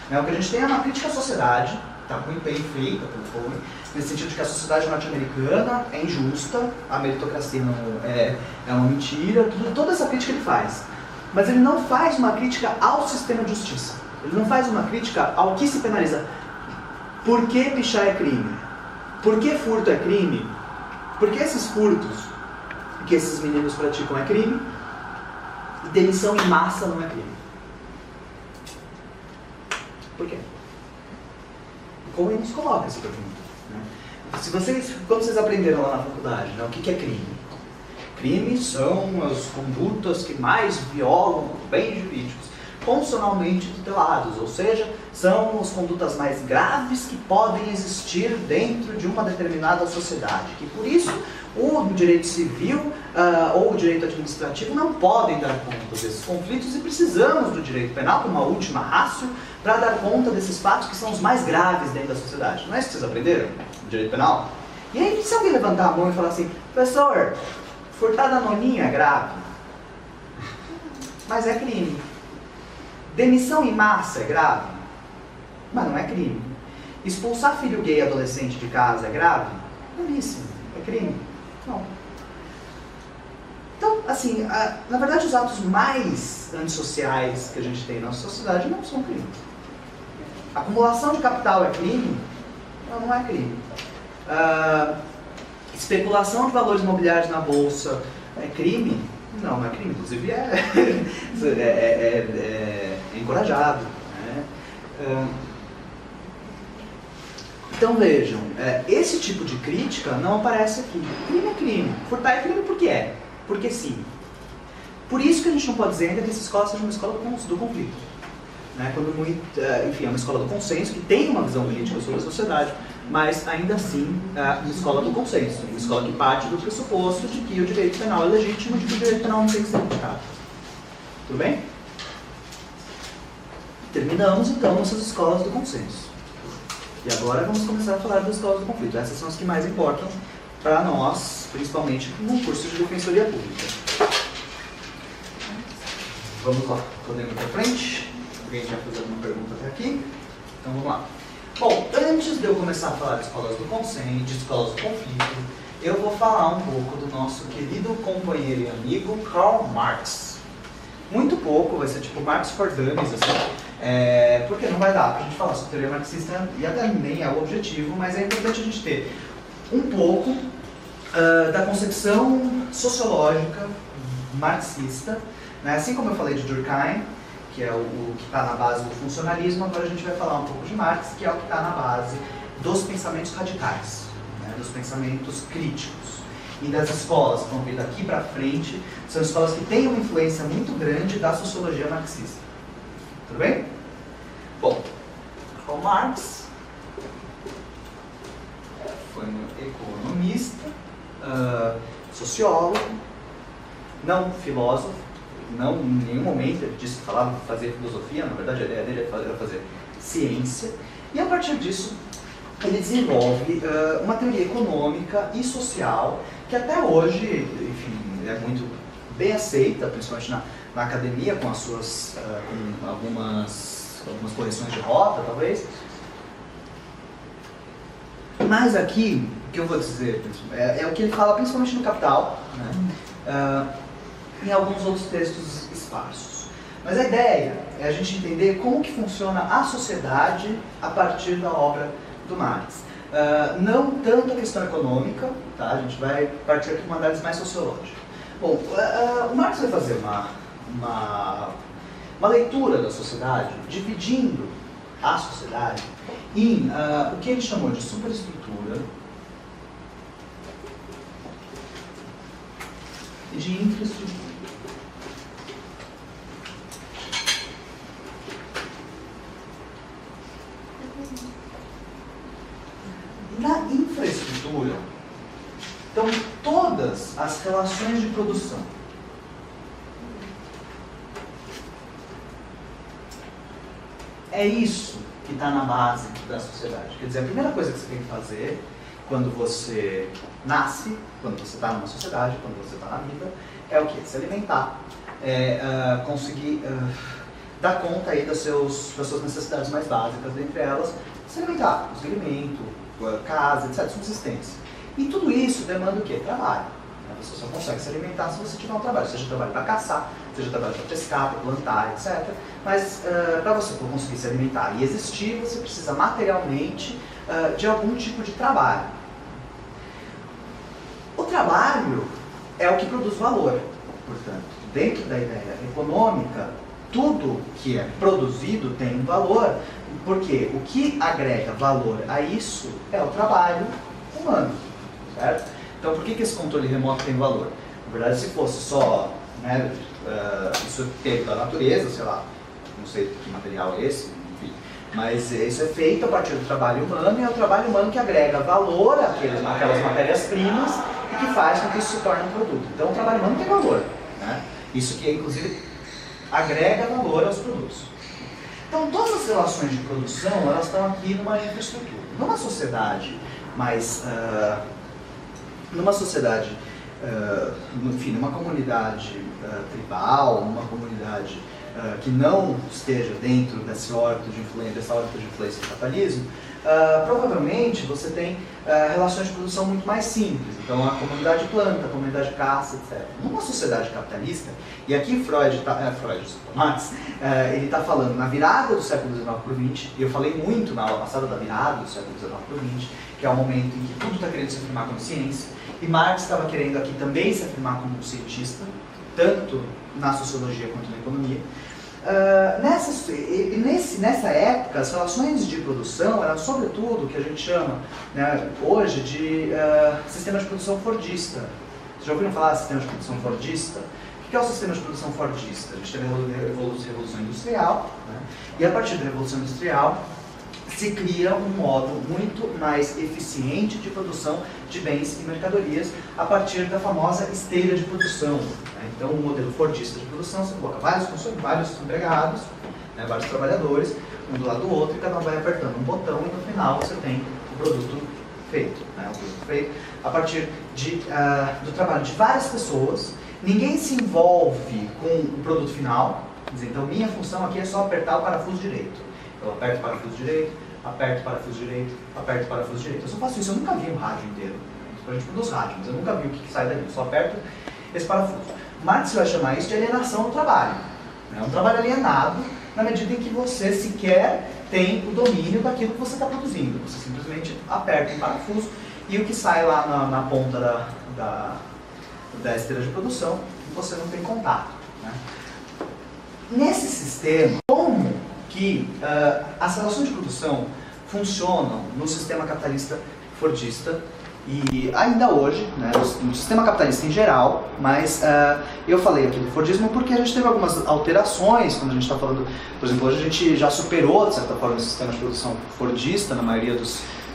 Né? O que a gente tem é uma crítica à sociedade, está muito bem feita pelo Foume, nesse sentido de que a sociedade norte-americana é injusta, a meritocracia não é uma mentira, toda essa crítica ele faz. Mas ele não faz uma crítica ao sistema de justiça. Ele não faz uma crítica ao que se penaliza. Por que pichar é crime? Por que furto é crime? Por que esses furtos que esses meninos praticam é crime? E demissão em massa não é crime. Por quê? Como ele nos coloca essa pergunta? Né? Quando vocês aprenderam lá na faculdade, né, o que é crime? Crimes são as condutas que mais violam bens jurídicos constitucionalmente tutelados, ou seja, são as condutas mais graves que podem existir dentro de uma determinada sociedade, que por isso o direito civil ou o direito administrativo não podem dar conta desses conflitos e precisamos do direito penal como uma última ratio para dar conta desses fatos que são os mais graves dentro da sociedade. Não é isso que vocês aprenderam? O direito penal? E aí, se alguém levantar a mão e falar assim, professor, furtar da noninha é grave, mas é crime. Demissão em massa é grave, mas não é crime. Expulsar filho gay adolescente de casa é grave? Gravíssimo. É crime? Não. Então, assim, na verdade os atos mais antissociais que a gente tem na nossa sociedade não são crime. Acumulação de capital é crime? Não é crime. Especulação de valores imobiliários na bolsa é crime? Não é crime. Inclusive é encorajado. Né? Então vejam, esse tipo de crítica não aparece aqui. Crime é crime. Furtar é crime porque é. Porque sim. Por isso que a gente não pode dizer ainda que essa escola seja uma escola do conflito. Né? Quando enfim, é uma escola do consenso, que tem uma visão crítica sobre a sociedade, mas ainda assim é uma escola do consenso. Uma escola que parte do pressuposto de que o direito penal é legítimo e de que o direito penal não tem que ser aplicado. Tudo bem? Terminamos então nossas escolas do consenso. E agora vamos começar a falar das escolas do conflito. Essas são as que mais importam para nós, principalmente no curso de Defensoria Pública. Vamos lá, podemos ir para frente. Alguém já fez alguma pergunta até aqui? Então vamos lá. Bom, antes de eu começar a falar de escolas do consenso, de escolas do conflito, eu vou falar um pouco do nosso querido companheiro e amigo Karl Marx. Muito pouco, vai ser tipo Marx for Dummies, assim. Porque não vai dar para a gente falar sobre teoria marxista, e até nem é o objetivo, mas é importante a gente ter um pouco da concepção sociológica marxista, né? Assim como eu falei de Durkheim, que é o que está na base do funcionalismo, agora a gente vai falar um pouco de Marx, que é o que está na base dos pensamentos radicais, né? Dos pensamentos críticos. E das escolas que vão vir daqui para frente, são escolas que têm uma influência muito grande da sociologia marxista. Tudo bem? Bom, Karl Marx foi um economista, sociólogo, não filósofo, não em nenhum momento ele disse que falava de fazer filosofia, na verdade a ideia dele era fazer ciência, e a partir disso ele desenvolve uma teoria econômica e social que até hoje, enfim, é muito bem aceita, principalmente na academia, com as suas com algumas correções de rota, talvez. Mas aqui, o que eu vou dizer é o que ele fala principalmente no Capital, né? Em alguns outros textos esparsos. Mas a ideia é a gente entender como que funciona a sociedade a partir da obra do Marx. Não tanto a questão econômica, tá? A gente vai partir aqui de uma análise mais sociológica. Bom, o Marx vai fazer uma leitura da sociedade, dividindo a sociedade em o que ele chamou de superestrutura e de infraestrutura. Na infraestrutura estão todas as relações de produção. É isso que está na base da sociedade. Quer dizer, a primeira coisa que você tem que fazer quando você nasce, quando você está numa sociedade, quando você está na vida, é o quê? Se alimentar. Conseguir dar conta aí das suas necessidades mais básicas, dentre elas, se alimentar, conseguir alimento, casa, etc., subsistência. E tudo isso demanda o quê? Trabalho. Você só consegue se alimentar se você tiver um trabalho, seja trabalho para caçar, seja trabalho para pescar, para plantar, etc. Mas para você conseguir se alimentar e existir, você precisa materialmente de algum tipo de trabalho. O trabalho é o que produz valor. Portanto, dentro da ideia econômica, tudo que é produzido tem um valor, porque o que agrega valor a isso é o trabalho humano, certo? Então, por que esse controle remoto tem valor? Na verdade, se fosse só, né, isso é feito da natureza, sei lá, não sei que material é esse, enfim, mas isso é feito a partir do trabalho humano, e é o trabalho humano que agrega valor àquelas matérias-primas e que faz com que isso se torne um produto. Então, o trabalho humano tem valor, né? Isso que, inclusive, agrega valor aos produtos. Então, todas as relações de produção, elas estão aqui numa infraestrutura. Numa sociedade mais... enfim, numa comunidade tribal, numa comunidade que não esteja dentro dessa órbita de influência do capitalismo, provavelmente você tem relações de produção muito mais simples. Então a comunidade planta, a comunidade caça, etc. Numa sociedade capitalista, e aqui Marx, ele está falando na virada do século XIX para o XX, e eu falei muito na aula passada da virada do século XIX para o XX, que é o momento em que tudo está querendo se afirmar como ciência, e Marx estava querendo aqui também se afirmar como cientista, tanto na sociologia quanto na economia. Nessa época, as relações de produção eram sobretudo o que a gente chama, né, hoje de sistema de produção fordista. Vocês já ouviram falar de sistema de produção fordista? O que é o sistema de produção fordista? A gente teve a Revolução Industrial, né, e a partir da Revolução Industrial se cria um modo muito mais eficiente de produção de bens e mercadorias a partir da famosa esteira de produção. Então, o modelo fordista de produção, você coloca vários empregados, né, vários trabalhadores, um do lado do outro, e cada um vai apertando um botão, e no final você tem o produto feito. Né, o produto feito a partir do trabalho de várias pessoas. Ninguém se envolve com o produto final. Quer dizer, então, minha função aqui é só apertar o parafuso direito. Eu aperto o parafuso direito, aperto o parafuso direito, aperto o parafuso direito. Eu só faço isso, eu nunca vi um rádio inteiro. A gente produz rádio, mas eu nunca vi o que sai daí. Eu só aperto esse parafuso. Marx vai chamar isso de alienação do trabalho. É um trabalho alienado, na medida em que você sequer tem o domínio daquilo que você está produzindo. Você simplesmente aperta um parafuso e o que sai lá na ponta da esteira de produção, você não tem contato, né? Nesse sistema, como que as relações de produção funcionam no sistema capitalista fordista e ainda hoje, né, no sistema capitalista em geral, mas eu falei aqui do Fordismo porque a gente teve algumas alterações quando a gente está falando, por exemplo, hoje a gente já superou, de certa forma, o sistema de produção fordista na maioria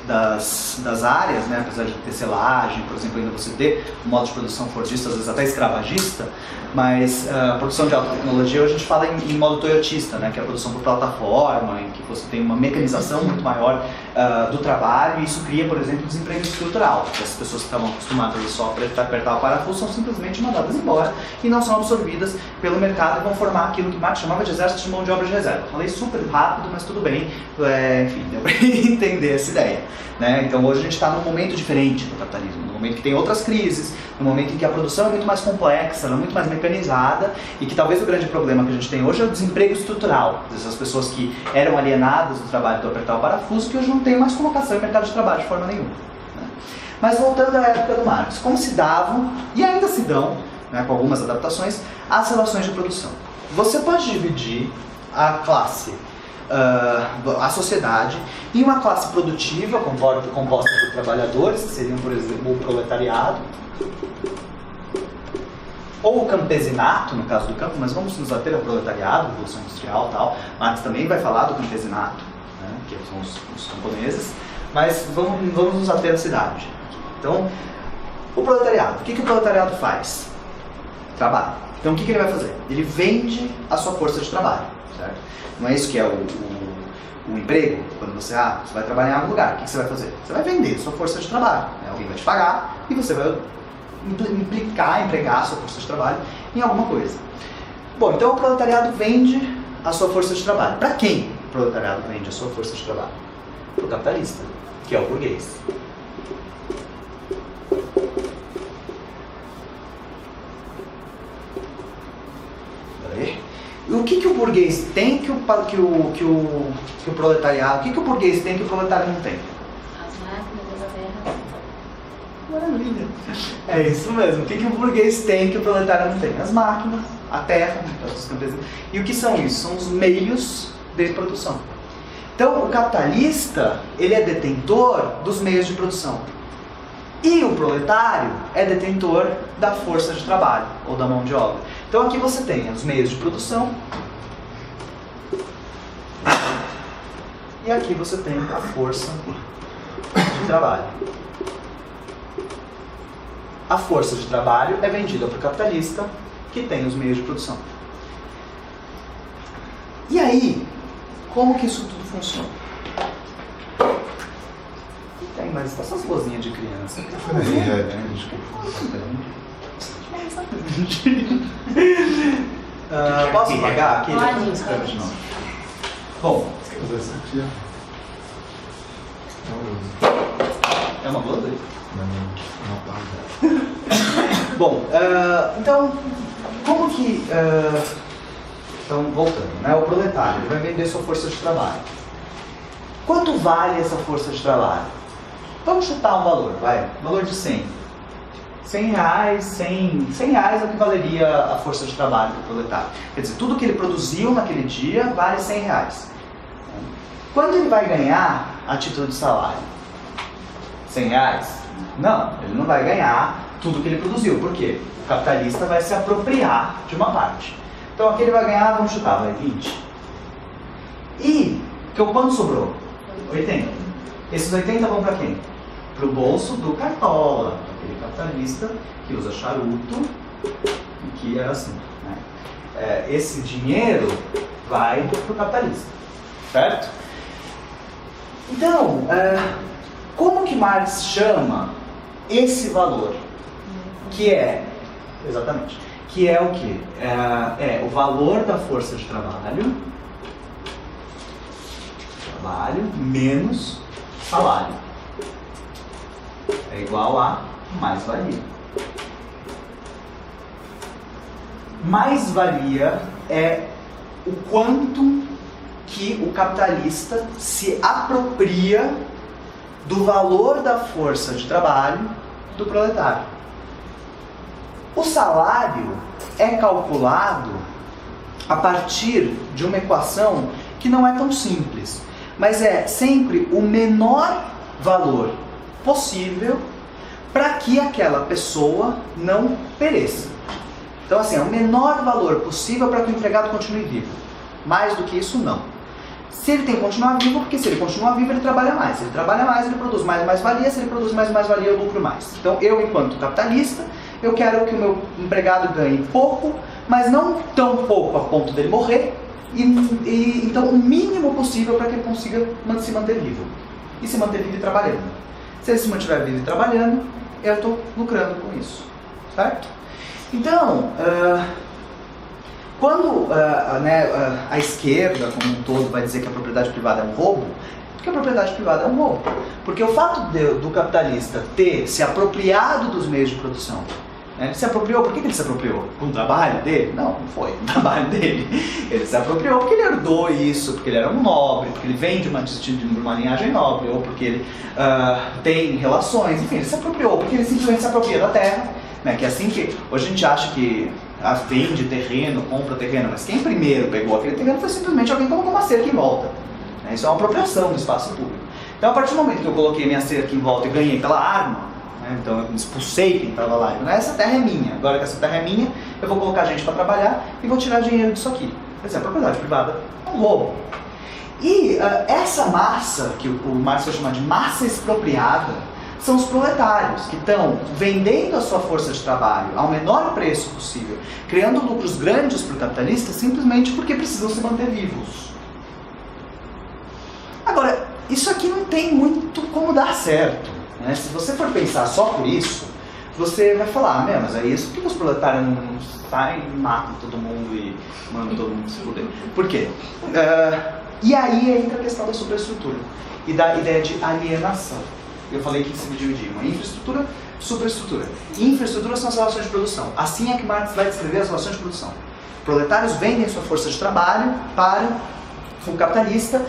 das áreas, né, apesar de ter selagem, por exemplo, ainda você ter um modo de produção fordista, às vezes até escravagista, mas a produção de alta tecnologia hoje a gente fala em modo toyotista, né, que é a produção por plataforma, em que você tem uma mecanização muito maior do trabalho, e isso cria, por exemplo, desemprego estrutural. As pessoas que estavam acostumadas só a apertar o parafuso são simplesmente mandadas embora e não são absorvidas pelo mercado e vão formar aquilo que Marx chamava de exército de mão de obra de reserva. Falei super rápido, mas tudo bem, enfim, deu para entender essa ideia, né? Então hoje a gente está num momento diferente do capitalismo, num momento que tem outras crises, num momento em que a produção é muito mais complexa, ela é muito mais mecanizada, e que talvez o grande problema que a gente tem hoje é o desemprego estrutural dessas pessoas que eram alienadas do trabalho de apertar o parafuso, que hoje não tem mais colocação em mercado de trabalho de forma nenhuma, né? Mas voltando à época do Marx, como se davam, e ainda se dão, né, com algumas adaptações, as relações de produção. Você pode dividir a classe, a sociedade, em uma classe produtiva composta por trabalhadores, que seriam, por exemplo, o proletariado, ou o campesinato, no caso do campo, mas vamos nos ater ao proletariado, revolução industrial e tal. Marx também vai falar do campesinato, né, que são os camponeses, mas vamos nos ater à cidade. Então, o proletariado, o que o proletariado faz? Trabalho. Então o que ele vai fazer? Ele vende a sua força de trabalho, certo? Não é isso que é o emprego? Quando você vai trabalhar em algum lugar, o que você vai fazer? Você vai vender a sua força de trabalho, né? Alguém vai te pagar e você vai empregar a sua força de trabalho em alguma coisa. Bom, então o proletariado vende a sua força de trabalho. Para quem o proletariado vende a sua força de trabalho? Para o capitalista, que é o burguês. O que o burguês tem que o proletariado, o que o burguês tem que o proletário não tem? As máquinas, a terra. Maravilha. É isso mesmo. O que o burguês tem que o proletário não tem? As máquinas, a terra, os campesinos. E o que são isso? São os meios de produção. Então, o capitalista, ele é detentor dos meios de produção. E o proletário é detentor da força de trabalho, ou da mão de obra. Então aqui você tem os meios de produção, e aqui você tem a força de trabalho. A força de trabalho é vendida para o capitalista, que tem os meios de produção. E aí, como que isso tudo funciona? Tem, mas tá essas vozinhas de criança. Posso apagar aqui? Pode. Bom, é uma blusa? Bom, então, como que... então, voltando, né? O proletário ele vai vender sua força de trabalho. Quanto vale essa força de trabalho? Vamos chutar um valor, vai. Valor de 100. 100 reais, 100 reais é o que valeria a força de trabalho do proletário. Quer dizer, tudo que ele produziu naquele dia vale 100 reais. Quanto ele vai ganhar a título de salário? 100 reais? Não, ele não vai ganhar tudo que ele produziu. Por quê? O capitalista vai se apropriar de uma parte. Então aqui ele vai ganhar, vamos chutar, vai 20. E quanto sobrou? 80. Esses 80 vão para quem? Para o bolso do cartola, aquele capitalista que usa charuto e que é assim, né? Esse dinheiro vai para o capitalista, certo? Então, como que Marx chama esse valor? Que é, exatamente, que é o quê? É o valor da força de trabalho menos salário. É igual a mais-valia. Mais-valia é o quanto que o capitalista se apropria do valor da força de trabalho do proletário. O salário é calculado a partir de uma equação que não é tão simples, mas é sempre o menor valor possível para que aquela pessoa não pereça. Então, assim, é o menor valor possível para que o empregado continue vivo. Mais do que isso, não. Se ele tem que continuar vivo, porque se ele continuar vivo, ele trabalha mais. Se ele trabalha mais, ele produz mais mais-valia. Se ele produz mais mais-valia, eu lucro mais. Então, eu, enquanto capitalista, eu quero que o meu empregado ganhe pouco, mas não tão pouco a ponto dele morrer, então o mínimo possível para que ele consiga se manter vivo. E se manter vivo e trabalhando. Se ele se mantiver vivo e trabalhando, eu estou lucrando com isso. Certo? Então, quando a esquerda como um todo vai dizer que a propriedade privada é um roubo, porque a propriedade privada é um roubo. Porque o fato do capitalista ter se apropriado dos meios de produção, ele se apropriou, por que ele se apropriou? Com o trabalho dele? Não, não foi o trabalho dele. Ele se apropriou porque ele herdou isso, porque ele era um nobre, porque ele vem de uma linhagem nobre, ou porque ele tem relações, enfim, ele se apropriou, porque ele simplesmente se apropria da terra, que é assim que hoje a gente acha que vende terreno, compra terreno, mas quem primeiro pegou aquele terreno foi simplesmente alguém que colocou uma cerca em volta. Isso é uma apropriação do espaço público. Então, a partir do momento que eu coloquei minha cerca em volta e ganhei aquela arma, então eu expulsei quem estava lá, essa terra é minha, agora que essa terra é minha, eu vou colocar gente para trabalhar e vou tirar dinheiro disso aqui. Quer dizer, a propriedade privada é um roubo. E essa massa, que o Marx vai chamar de massa expropriada, são os proletários, que estão vendendo a sua força de trabalho ao menor preço possível, criando lucros grandes para o capitalista, simplesmente porque precisam se manter vivos. Agora, isso aqui não tem muito como dar certo. Se você for pensar só por isso, você vai falar, mas é isso, por que os proletários não saem e matam todo mundo e mandam todo mundo se fuder? Por quê? E aí entra a questão da superestrutura e da ideia de alienação. Eu falei que se dividir uma infraestrutura, superestrutura. Infraestrutura são as relações de produção. Assim é que Marx vai descrever as relações de produção. Proletários vendem sua força de trabalho para o capitalista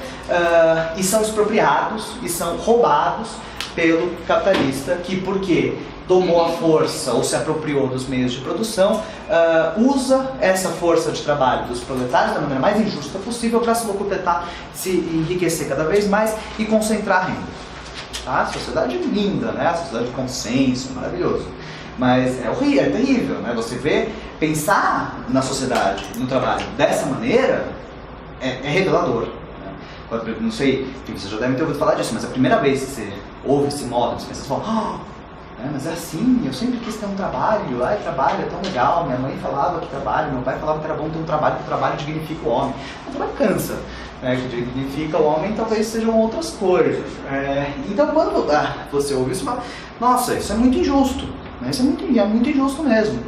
e são expropriados e são roubados pelo capitalista, que porque tomou a força ou se apropriou dos meios de produção, usa essa força de trabalho dos proletários da maneira mais injusta possível para se locupletar, se enriquecer cada vez mais e concentrar renda. Tá? A sociedade linda, a sociedade de consenso, maravilhoso. Mas é horrível, é terrível, Você vê, pensar na sociedade, no trabalho dessa maneira é revelador. Não sei, você já deve ter ouvido falar disso, mas a primeira vez que você ouve esse modo, você pensa assim, mas é assim, eu sempre quis ter um trabalho, trabalho é tão legal, minha mãe falava que trabalho, meu pai falava que era bom ter um trabalho, que o trabalho dignifica o homem. O trabalho cansa, que dignifica o homem talvez sejam outras coisas. Então quando você ouve isso, você fala, nossa, isso é muito injusto, isso é muito injusto mesmo.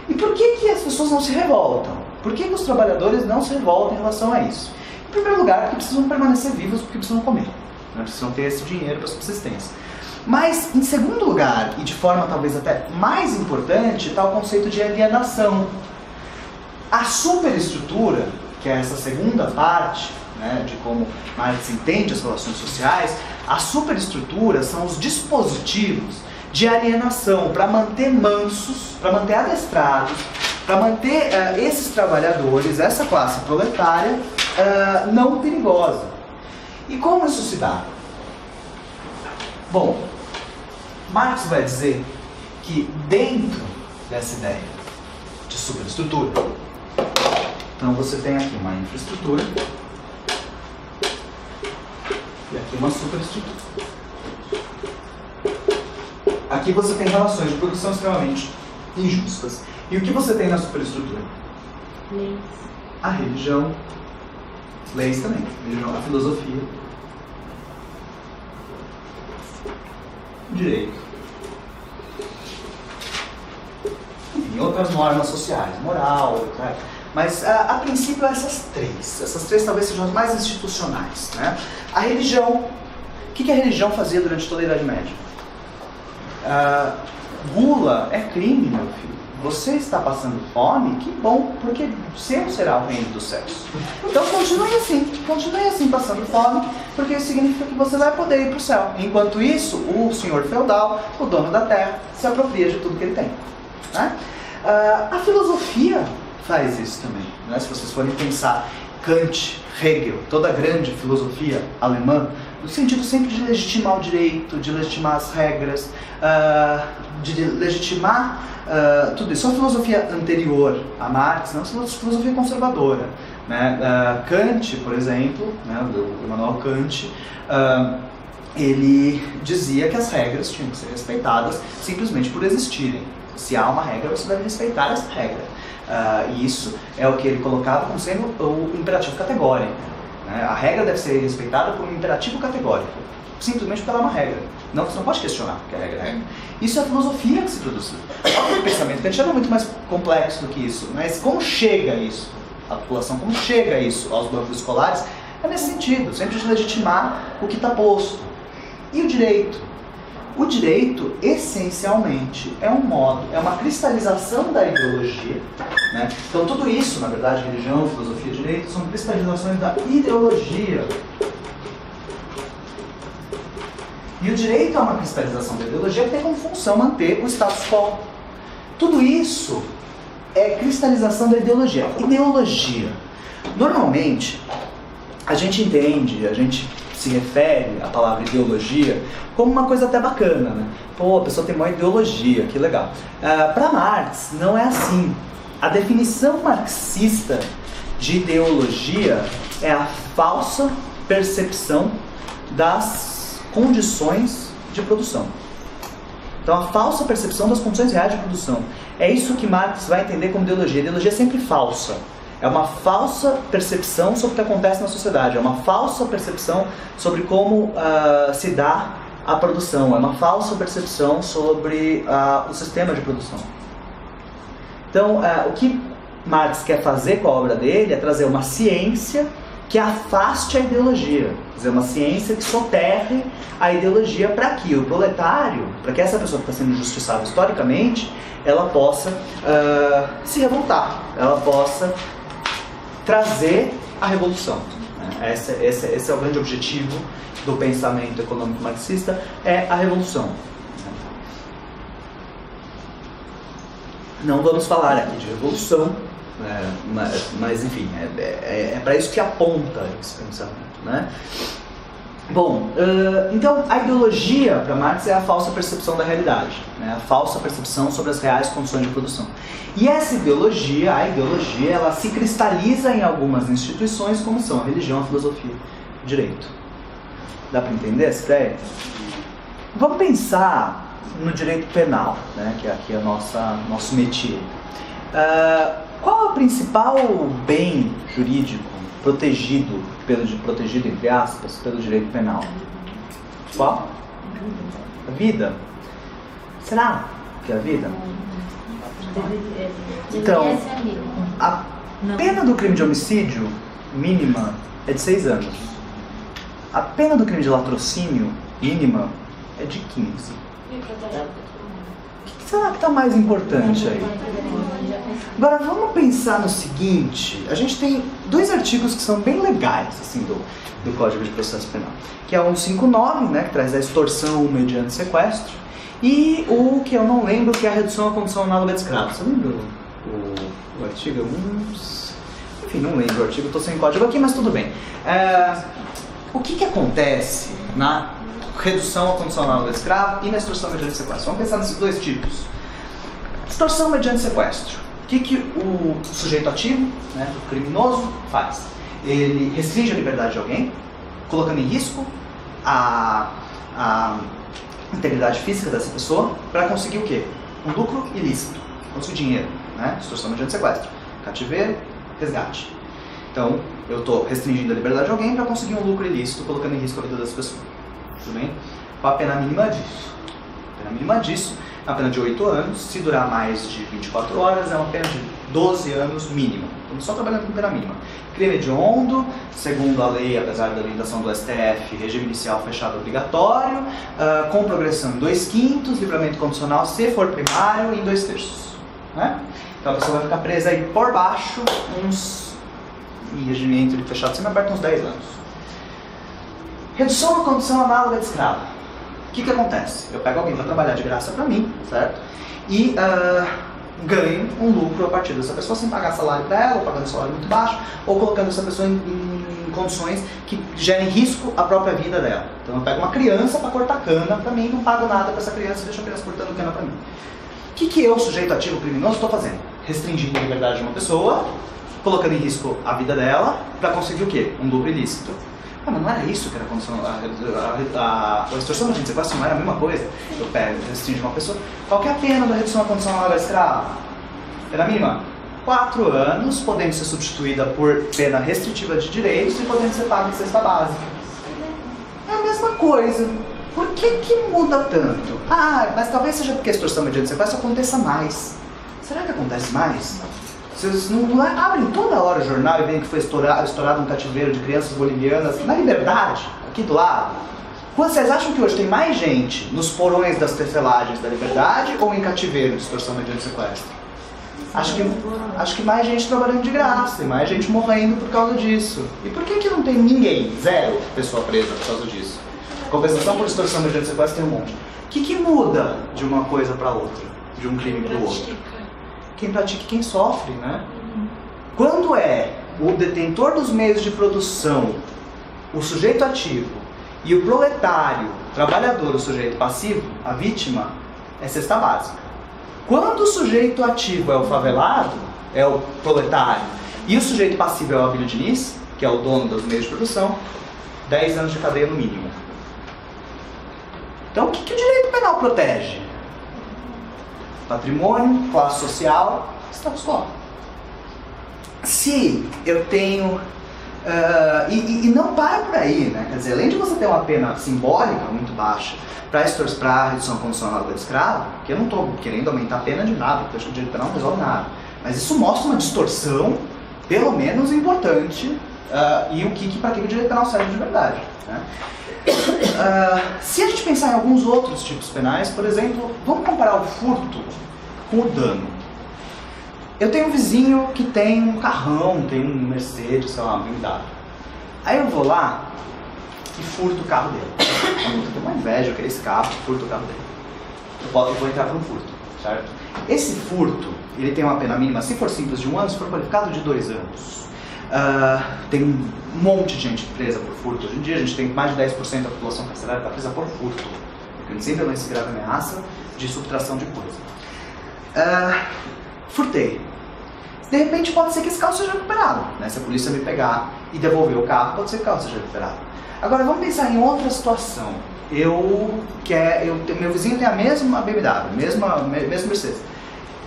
E por que as pessoas não se revoltam? Por que os trabalhadores não se revoltam em relação a isso? Em primeiro lugar, porque precisam permanecer vivos, porque precisam comer. Precisam ter esse dinheiro para subsistência. Mas, em segundo lugar, e de forma talvez até mais importante, está o conceito de alienação. A superestrutura, que é essa segunda parte, de como Marx entende as relações sociais, a superestrutura são os dispositivos de alienação para manter mansos, para manter adestrados, para manter esses trabalhadores, essa classe proletária, não perigosa. E como isso se dá? Bom, Marx vai dizer que dentro dessa ideia de superestrutura, então você tem aqui uma infraestrutura e aqui uma superestrutura. Aqui você tem relações de produção extremamente injustas. E o que você tem na superestrutura? Leis. A religião, leis também, religião, a filosofia, o direito, enfim, outras normas sociais, moral, mas a princípio essas três talvez sejam as mais institucionais. A religião, o que a religião fazia durante toda a Idade Média? Gula é crime, meu filho. você está passando fome, que bom, porque seu será o reino dos céus. Então continue assim passando fome, porque isso significa que você vai poder ir para o céu. Enquanto isso, o senhor feudal, o dono da terra, se apropria de tudo que ele tem. Né? A filosofia faz isso também. Né? Se vocês forem pensar Kant, Hegel, toda a grande filosofia alemã, no sentido sempre de legitimar o direito, de legitimar as regras, de legitimar tudo isso. A filosofia anterior a Marx, não, a filosofia conservadora. Né? Kant, por exemplo, né, o Immanuel Kant, ele dizia que as regras tinham que ser respeitadas simplesmente por existirem. Se há uma regra, você deve respeitar essa regra. E isso é o que ele colocava como sendo o imperativo categórico. Né? A regra deve ser respeitada por um imperativo categórico, simplesmente porque ela é uma regra. Não, você não pode questionar, porque a regra é regra. Isso é a filosofia que se produziu. O pensamento kantiano é muito mais complexo do que isso, mas como chega isso? A população, como chega isso aos bancos escolares? É nesse sentido, sempre de legitimar o que está posto. E o direito? O direito, essencialmente, é um modo, é uma cristalização da ideologia. Né? Então tudo isso, na verdade, religião, filosofia, direito, são cristalizações da ideologia. E o direito é uma cristalização da ideologia que tem como função manter o status quo. Tudo isso é cristalização da ideologia. Ideologia. Normalmente, a gente entende, a gente se refere à palavra ideologia como uma coisa até bacana, né? Pô, a pessoa tem uma ideologia, que legal. Para Marx, não é assim. A definição marxista de ideologia é a falsa percepção das condições de produção. Então, a falsa percepção das condições reais de produção. É isso que Marx vai entender como ideologia. A ideologia é sempre falsa. É uma falsa percepção sobre o que acontece na sociedade. É uma falsa percepção sobre como se dá a produção. É uma falsa percepção sobre o sistema de produção. Então, o que Marx quer fazer com a obra dele é trazer uma ciência que afaste a ideologia. Quer dizer, uma ciência que soterre a ideologia para que o proletário, para que essa pessoa que está sendo injustiçada historicamente, ela possa se revoltar. Ela possa trazer a revolução. Esse é o grande objetivo do pensamento econômico marxista, é a revolução. Não vamos falar aqui de revolução, mas enfim, é para isso que aponta esse pensamento. Né? Bom, então a ideologia para Marx é a falsa percepção da realidade, né? A falsa percepção sobre as reais condições de produção. E essa ideologia, ela se cristaliza em algumas instituições como são a religião, a filosofia, o direito. Dá para entender essa ideia? Vamos pensar no direito penal, né? Que aqui é nosso métier. Qual é o principal bem jurídico protegido entre aspas, pelo direito penal? Qual? A vida. Será que é a vida? Então, a pena do crime de homicídio mínima é de 6 anos. A pena do crime de latrocínio mínima é de 15. O que será que está mais importante aí? Agora vamos pensar no seguinte, a gente tem 2 artigos que são bem legais assim, do Código de Processo Penal, que é o 159, né, que traz a extorsão mediante sequestro, e o que eu não lembro, que é a redução à condição análoga de escravo. Você lembra o artigo? Enfim, não lembro o artigo, estou sem código aqui, mas tudo bem. O que acontece na redução à condição análoga de escravo e na extorsão mediante sequestro? Vamos pensar nesses 2 tipos. Extorsão mediante sequestro. O que o sujeito ativo, né, o criminoso, faz? Ele restringe a liberdade de alguém, colocando em risco a integridade física dessa pessoa, para conseguir o quê? Um lucro ilícito, conseguir dinheiro, né? Extorsão mediante sequestro, cativeiro, resgate. Então, eu estou restringindo a liberdade de alguém para conseguir um lucro ilícito, colocando em risco a vida dessa pessoa. Tudo bem? Qual a pena mínima disso? A pena mínima disso é uma pena de 8 anos, se durar mais de 24 horas é uma pena de 12 anos mínima. Estamos só trabalhando com pena mínima. Crime hediondo, segundo a lei, apesar da orientação do STF, regime inicial fechado obrigatório, com progressão em 2/5, livramento condicional se for primário em 2/3. né? Então a pessoa vai ficar presa aí por baixo em regimento de fechado semi-aberto uns 10 anos. Redução à condição análoga de escravo. O que acontece? Eu pego alguém para trabalhar de graça para mim, certo? E ganho um lucro a partir dessa pessoa sem pagar salário para ela, ou pagando salário muito baixo, ou colocando essa pessoa em condições que gerem risco à própria vida dela. Então eu pego uma criança para cortar cana para mim, não pago nada para essa criança, deixo a criança cortando cana para mim. O que eu, sujeito ativo criminoso, estou fazendo? Restringindo a liberdade de uma pessoa, colocando em risco a vida dela, para conseguir o quê? Um lucro ilícito. Ah, mas não era isso que era a condição, a extorsão de sequestro não era a mesma coisa? Eu pego, restringo uma pessoa. Qual que é a pena da redução à condição análoga de escravo? Pena mínima? 4 anos, podendo ser substituída por pena restritiva de direitos e podendo ser paga em cesta básica. É a mesma coisa. Por que muda tanto? Ah, mas talvez seja porque a extorsão mediante sequestro aconteça mais. Será que acontece mais? Vocês não abrem toda hora o jornal e veem que foi estourado um cativeiro de crianças bolivianas na Liberdade, aqui do lado? Vocês acham que hoje tem mais gente nos porões das tefelagens da Liberdade ou em cativeiro de extorsão mediante sequestro? Acho que mais gente trabalhando de graça e mais gente morrendo por causa disso. E por que não tem ninguém, zero pessoa presa por causa disso? Compensação por extorsão mediante sequestro tem um monte. O que muda de uma coisa para outra? De um crime para o outro? Quem pratica e quem sofre, né? Quando é o detentor dos meios de produção, o sujeito ativo, e o proletário, o trabalhador, o sujeito passivo, a vítima, é cesta básica. Quando o sujeito ativo é o favelado, é o proletário, e o sujeito passivo é o Abílio Diniz, que é o dono dos meios de produção, 10 anos de cadeia no mínimo. Então o que o direito penal protege? Patrimônio, classe social, status quo. Se eu tenho... e não para por aí, né? Quer dizer, além de você ter uma pena simbólica muito baixa para a redução condicional do escravo, que eu não estou querendo aumentar a pena de nada, porque eu acho que o direito penal não resolve nada, mas isso mostra uma distorção, pelo menos importante, e para que o direito penal serve de verdade, né? Se a gente pensar em alguns outros tipos penais, por exemplo, vamos comparar o furto com o dano. Eu tenho um vizinho que tem um carrão, tem um Mercedes, sei lá, blindado. Aí eu vou lá e furto o carro dele. Eu tenho uma inveja, eu quero esse carro, furto o carro dele. Eu vou entrar para um furto, certo? Esse furto, ele tem uma pena mínima, se for simples, de 1 ano, se for qualificado, de 2 anos. Tem um monte de gente presa por furto. Hoje em dia a gente tem mais de 10% da população carcerária está presa por furto. Sem violência e grave ameaça de subtração de coisa. Furtei. De repente pode ser que esse carro seja recuperado, né? Se a polícia me pegar e devolver o carro, pode ser que o carro seja recuperado. Agora vamos pensar em outra situação. Meu vizinho tem a mesma BMW, mesmo Mercedes.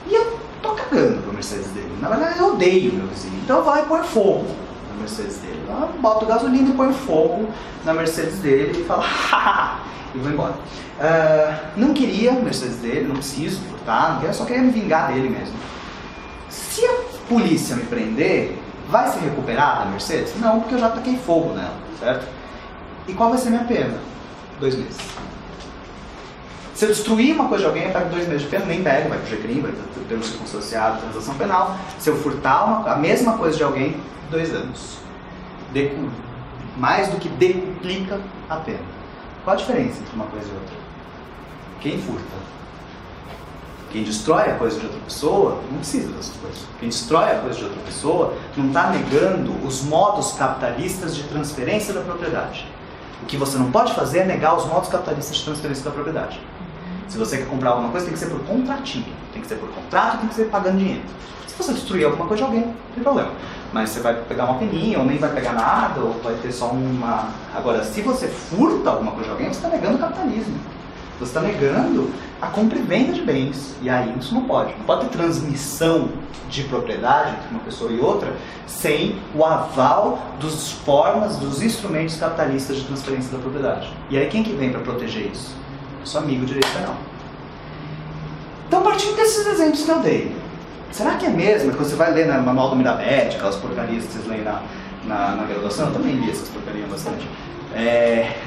E eu tô cagando pro Mercedes dele. Na verdade eu odeio meu vizinho. Então eu vou lá e põe fogo na Mercedes dele. Eu boto gasolina e põe fogo na Mercedes dele e falo, haha, e vou embora. Não queria a Mercedes dele, não preciso furtar, só queria me vingar dele mesmo. Se a polícia me prender, vai ser recuperada a Mercedes? Não, porque eu já taquei fogo nela, certo? E qual vai ser a minha pena? 2 meses. Se eu destruir uma coisa de alguém, eu pego 2 meses de pena, nem pego, vai pro GCRIM, vai pro termo circunstanciado, transação penal. Se eu furtar a mesma coisa de alguém, 2 anos. Mais do que decuplica a pena. Qual a diferença entre uma coisa e outra? Quem furta? Quem destrói a coisa de outra pessoa não precisa dessas coisas. Quem destrói a coisa de outra pessoa não está negando os modos capitalistas de transferência da propriedade. O que você não pode fazer é negar os modos capitalistas de transferência da propriedade. Se você quer comprar alguma coisa, tem que ser por contratinho. Tem que ser por contrato, tem que ser pagando dinheiro. Se você destruir alguma coisa de alguém, não tem problema. Mas você vai pegar uma peninha, ou nem vai pegar nada, ou vai ter só uma... Agora, se você furta alguma coisa de alguém, você está negando o capitalismo. Você está negando a compra e venda de bens. E aí isso não pode. Não pode ter transmissão de propriedade entre uma pessoa e outra sem o aval das formas, dos instrumentos capitalistas de transferência da propriedade. E aí quem que vem para proteger isso? Eu sou amigo do direito penal. Então, partindo desses exemplos que eu dei, será que é mesmo que você vai ler no Manual do Mirabete, aquelas porcarias que vocês leem na graduação? Eu também li essas porcarias bastante.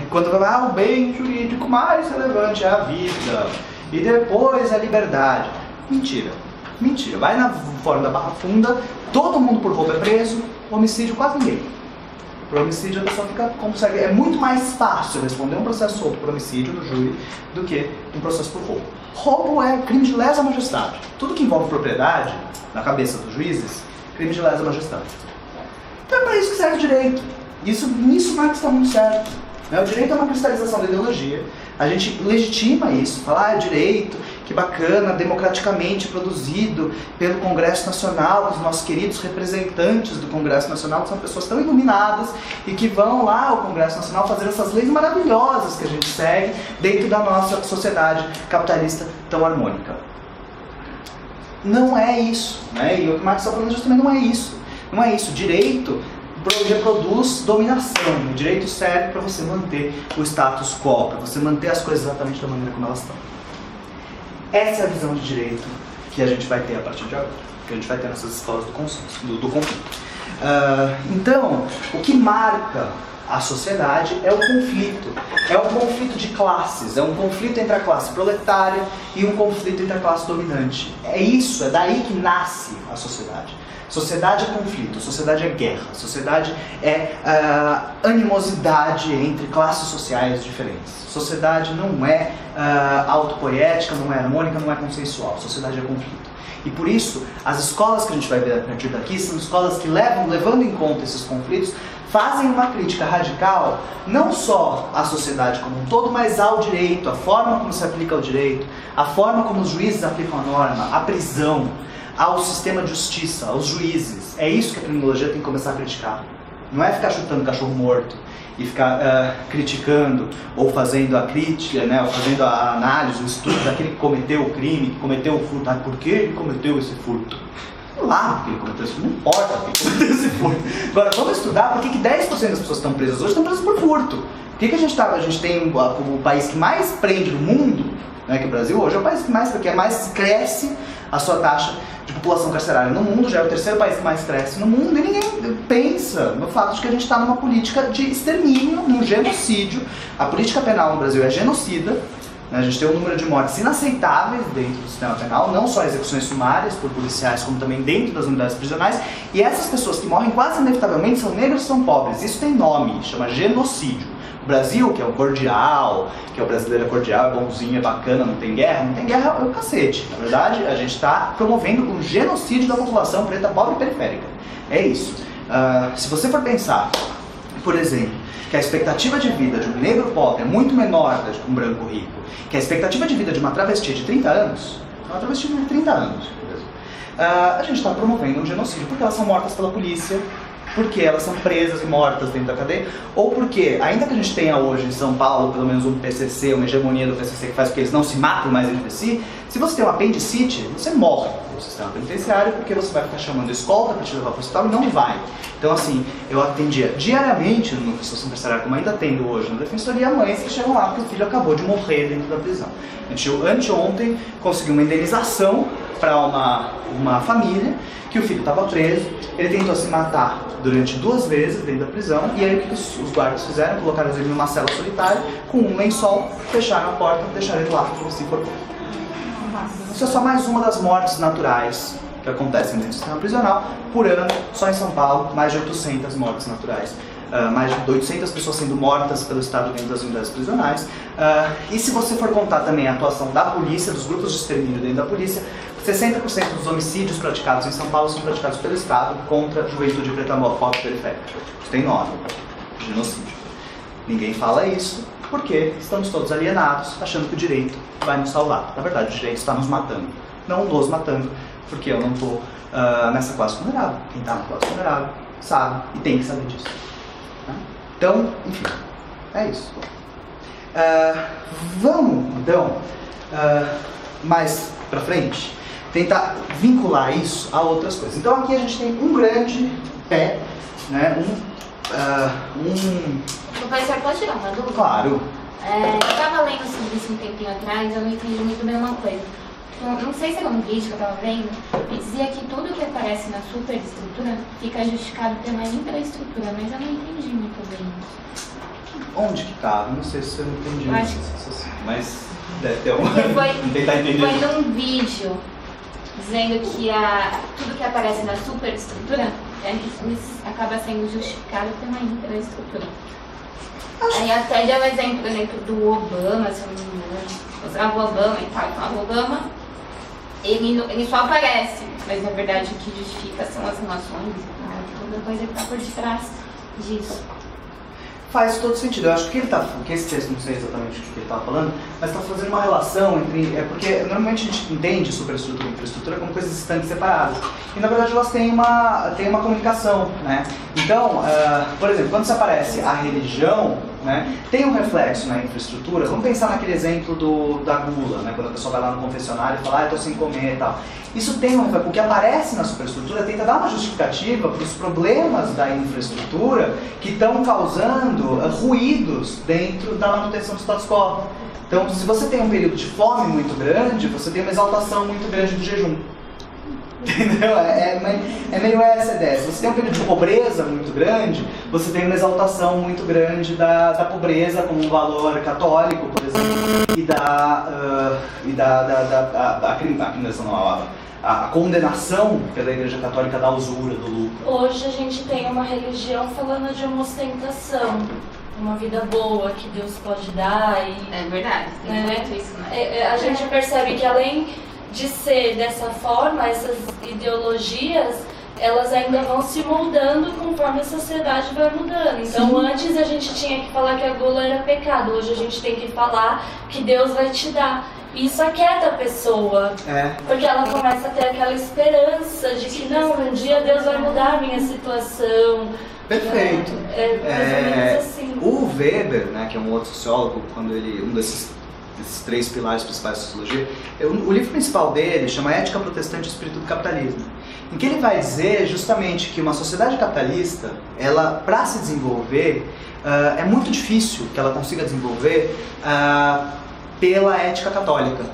Quando vai lá, o bem jurídico mais relevante é a vida, e depois a liberdade. Mentira. Mentira. Vai na fórum da Barra Funda, todo mundo por roubo é preso, homicídio quase ninguém. Por homicídio a pessoa consegue, é muito mais fácil responder um processo solto por homicídio do júri do que um processo por roubo. Roubo é crime de lesa majestade. Tudo que envolve propriedade, na cabeça dos juízes, crime de lesa majestade. Então é para isso que serve o direito. Nisso Marx está muito certo. O direito é uma cristalização da ideologia. A gente legitima isso, fala, direito, que bacana, democraticamente produzido pelo Congresso Nacional, os nossos queridos representantes do Congresso Nacional, que são pessoas tão iluminadas e que vão lá ao Congresso Nacional fazer essas leis maravilhosas que a gente segue dentro da nossa sociedade capitalista tão harmônica. Não é isso, né? E o que o Marx está falando justamente não é isso. Não é isso. Direito reproduz dominação. O direito serve para você manter o status quo, para você manter as coisas exatamente da maneira como elas estão. Essa é a visão de direito que a gente vai ter a partir de agora, que a gente vai ter nessas escolas do consenso, do conflito. Então, o que marca a sociedade é o conflito. É um conflito de classes, é um conflito entre a classe proletária e um conflito entre a classe dominante. É isso, é daí que nasce a sociedade. Sociedade é conflito, sociedade é guerra, sociedade é animosidade entre classes sociais diferentes. Sociedade não é autopoética, não é harmônica, não é consensual. Sociedade é conflito. E por isso, as escolas que a gente vai ver a partir daqui são escolas que levando em conta esses conflitos, fazem uma crítica radical, não só à sociedade como um todo, mas ao direito, a forma como se aplica o direito, a forma como os juízes aplicam a norma, a prisão, ao sistema de justiça, aos juízes. É isso que a criminologia tem que começar a criticar. Não é ficar chutando cachorro morto e ficar criticando ou fazendo a crítica, né, ou fazendo a análise, o estudo daquele que cometeu o crime, que cometeu o furto. Por que ele cometeu esse furto? Lá porque ele cometeu esse furto, não importa porque ele cometeu esse furto. Agora vamos estudar por que 10% das pessoas que estão presas hoje estão presas por furto. Por que a gente tem o país que mais prende no mundo, né, que o Brasil hoje é o país que mais cresce a sua taxa de população carcerária no mundo, já é o terceiro país que mais cresce no mundo, e ninguém pensa no fato de que a gente está numa política de extermínio, num genocídio. A política penal no Brasil é genocida, né? A gente tem um número de mortes inaceitáveis dentro do sistema penal, não só execuções sumárias por policiais, como também dentro das unidades prisionais, e essas pessoas que morrem quase inevitavelmente são negros e são pobres. Isso tem nome, chama genocídio. O Brasil, que é o cordial, que é o brasileiro é cordial, é bonzinho, é bacana, não tem guerra é o cacete. Na verdade, a gente está promovendo um genocídio da população preta, pobre e periférica. É isso. Se você for pensar, por exemplo, que a expectativa de vida de um negro pobre é muito menor da de um branco rico, que a expectativa de vida de uma travesti de 30 anos, a gente está promovendo um genocídio porque elas são mortas pela polícia, porque elas são presas e mortas dentro da cadeia, ou porque, ainda que a gente tenha hoje em São Paulo, pelo menos um PCC, uma hegemonia do PCC que faz com que eles não se matem mais entre si, se você tem um apendicite, você morre no sistema penitenciário, porque você vai ficar chamando escolta para te levar para o hospital e não vai. Então assim, eu atendia diariamente no situação carcerária, como ainda tendo hoje na defensoria, mães que chegam lá porque o filho acabou de morrer dentro da prisão. A gente, anteontem, conseguiu uma indenização para uma família, que o filho estava preso, ele tentou se matar durante 2 vezes dentro da prisão, e aí o que os guardas fizeram? Colocaram ele numa cela solitária, com um lençol, fecharam a porta, deixaram ele lá, como se for. Isso é só mais uma das mortes naturais que acontecem dentro do sistema prisional. Por ano, só em São Paulo, mais de 800 mortes naturais. Mais de 800 pessoas sendo mortas pelo Estado dentro das unidades prisionais. E se você for contar também a atuação da polícia, dos grupos de extermínio dentro da polícia, 60% dos homicídios praticados em São Paulo são praticados pelo Estado contra a juventude preta, pobre e periférica. Isso tem nome, genocídio. Ninguém fala isso porque estamos todos alienados, achando que o direito vai nos salvar. Na verdade, o direito está nos matando, não nos matando, porque eu não estou nessa classe vulnerável. Quem está na classe vulnerável sabe e tem que saber disso. Então, enfim, é isso. Vamos, então, mais pra frente, tentar vincular isso a outras coisas. Então aqui a gente tem um grande pé, né, Professor, pode tirar uma dúvida? Claro. Eu estava lendo sobre isso um tempinho atrás, eu não entendi muito bem uma coisa. Não sei se era um vídeo que eu estava vendo, e dizia que tudo que aparece na superestrutura fica justificado pela infraestrutura, mas eu não entendi muito bem isso. Onde que estava? Não sei se eu entendi isso, mas deve ter um... Foi tentar entender. Foi num vídeo dizendo que tudo que aparece na superestrutura acaba sendo justificado pela infraestrutura. Aí até deu exemplo dentro do Obama, se eu não me engano, mostrava o Obama e tal. Então, o Obama, ele só aparece, mas na verdade o que justifica são as relações, toda coisa que está por detrás disso. Faz todo sentido. Eu acho que esse texto, não sei exatamente o que ele estava falando, mas está fazendo uma relação entre... porque normalmente a gente entende superestrutura e infraestrutura como coisas distantes, separadas. E na verdade elas têm uma comunicação, né? Então, por exemplo, quando se aparece a religião, né, tem um reflexo na infraestrutura. Vamos pensar naquele exemplo da gula, né? Quando a pessoa vai lá no confessionário e fala, estou sem comer e tal. Isso tem um reflexo. O que aparece na superestrutura tenta dar uma justificativa para os problemas da infraestrutura que estão causando ruídos dentro da manutenção do status quo. Então, se você tem um período de fome muito grande, você tem uma exaltação muito grande do jejum. Entendeu? É meio essa a ideia. Se você tem um período de pobreza muito grande, você tem uma exaltação muito grande da pobreza como um valor católico, por exemplo, a condenação pela Igreja Católica da usura, do lucro. Hoje a gente tem uma religião falando de uma ostentação, uma vida boa que Deus pode dar. É verdade, tem muito isso, né? A gente percebe que além de ser dessa forma, essas ideologias, elas ainda vão se moldando conforme a sociedade vai mudando. Então, antes a gente tinha que falar que a gula era pecado, hoje a gente tem que falar que Deus vai te dar. E isso aquieta a pessoa, porque ela começa a ter aquela esperança de que não, um dia Deus vai mudar a minha situação. Perfeito. Mais ou menos assim. O Weber, né, que é um outro sociólogo, um desses 3 pilares principais da sociologia, o livro principal dele chama Ética Protestante e Espírito do Capitalismo, em que ele vai dizer justamente que uma sociedade capitalista, ela, para se desenvolver, é muito difícil que ela consiga desenvolver pela ética católica.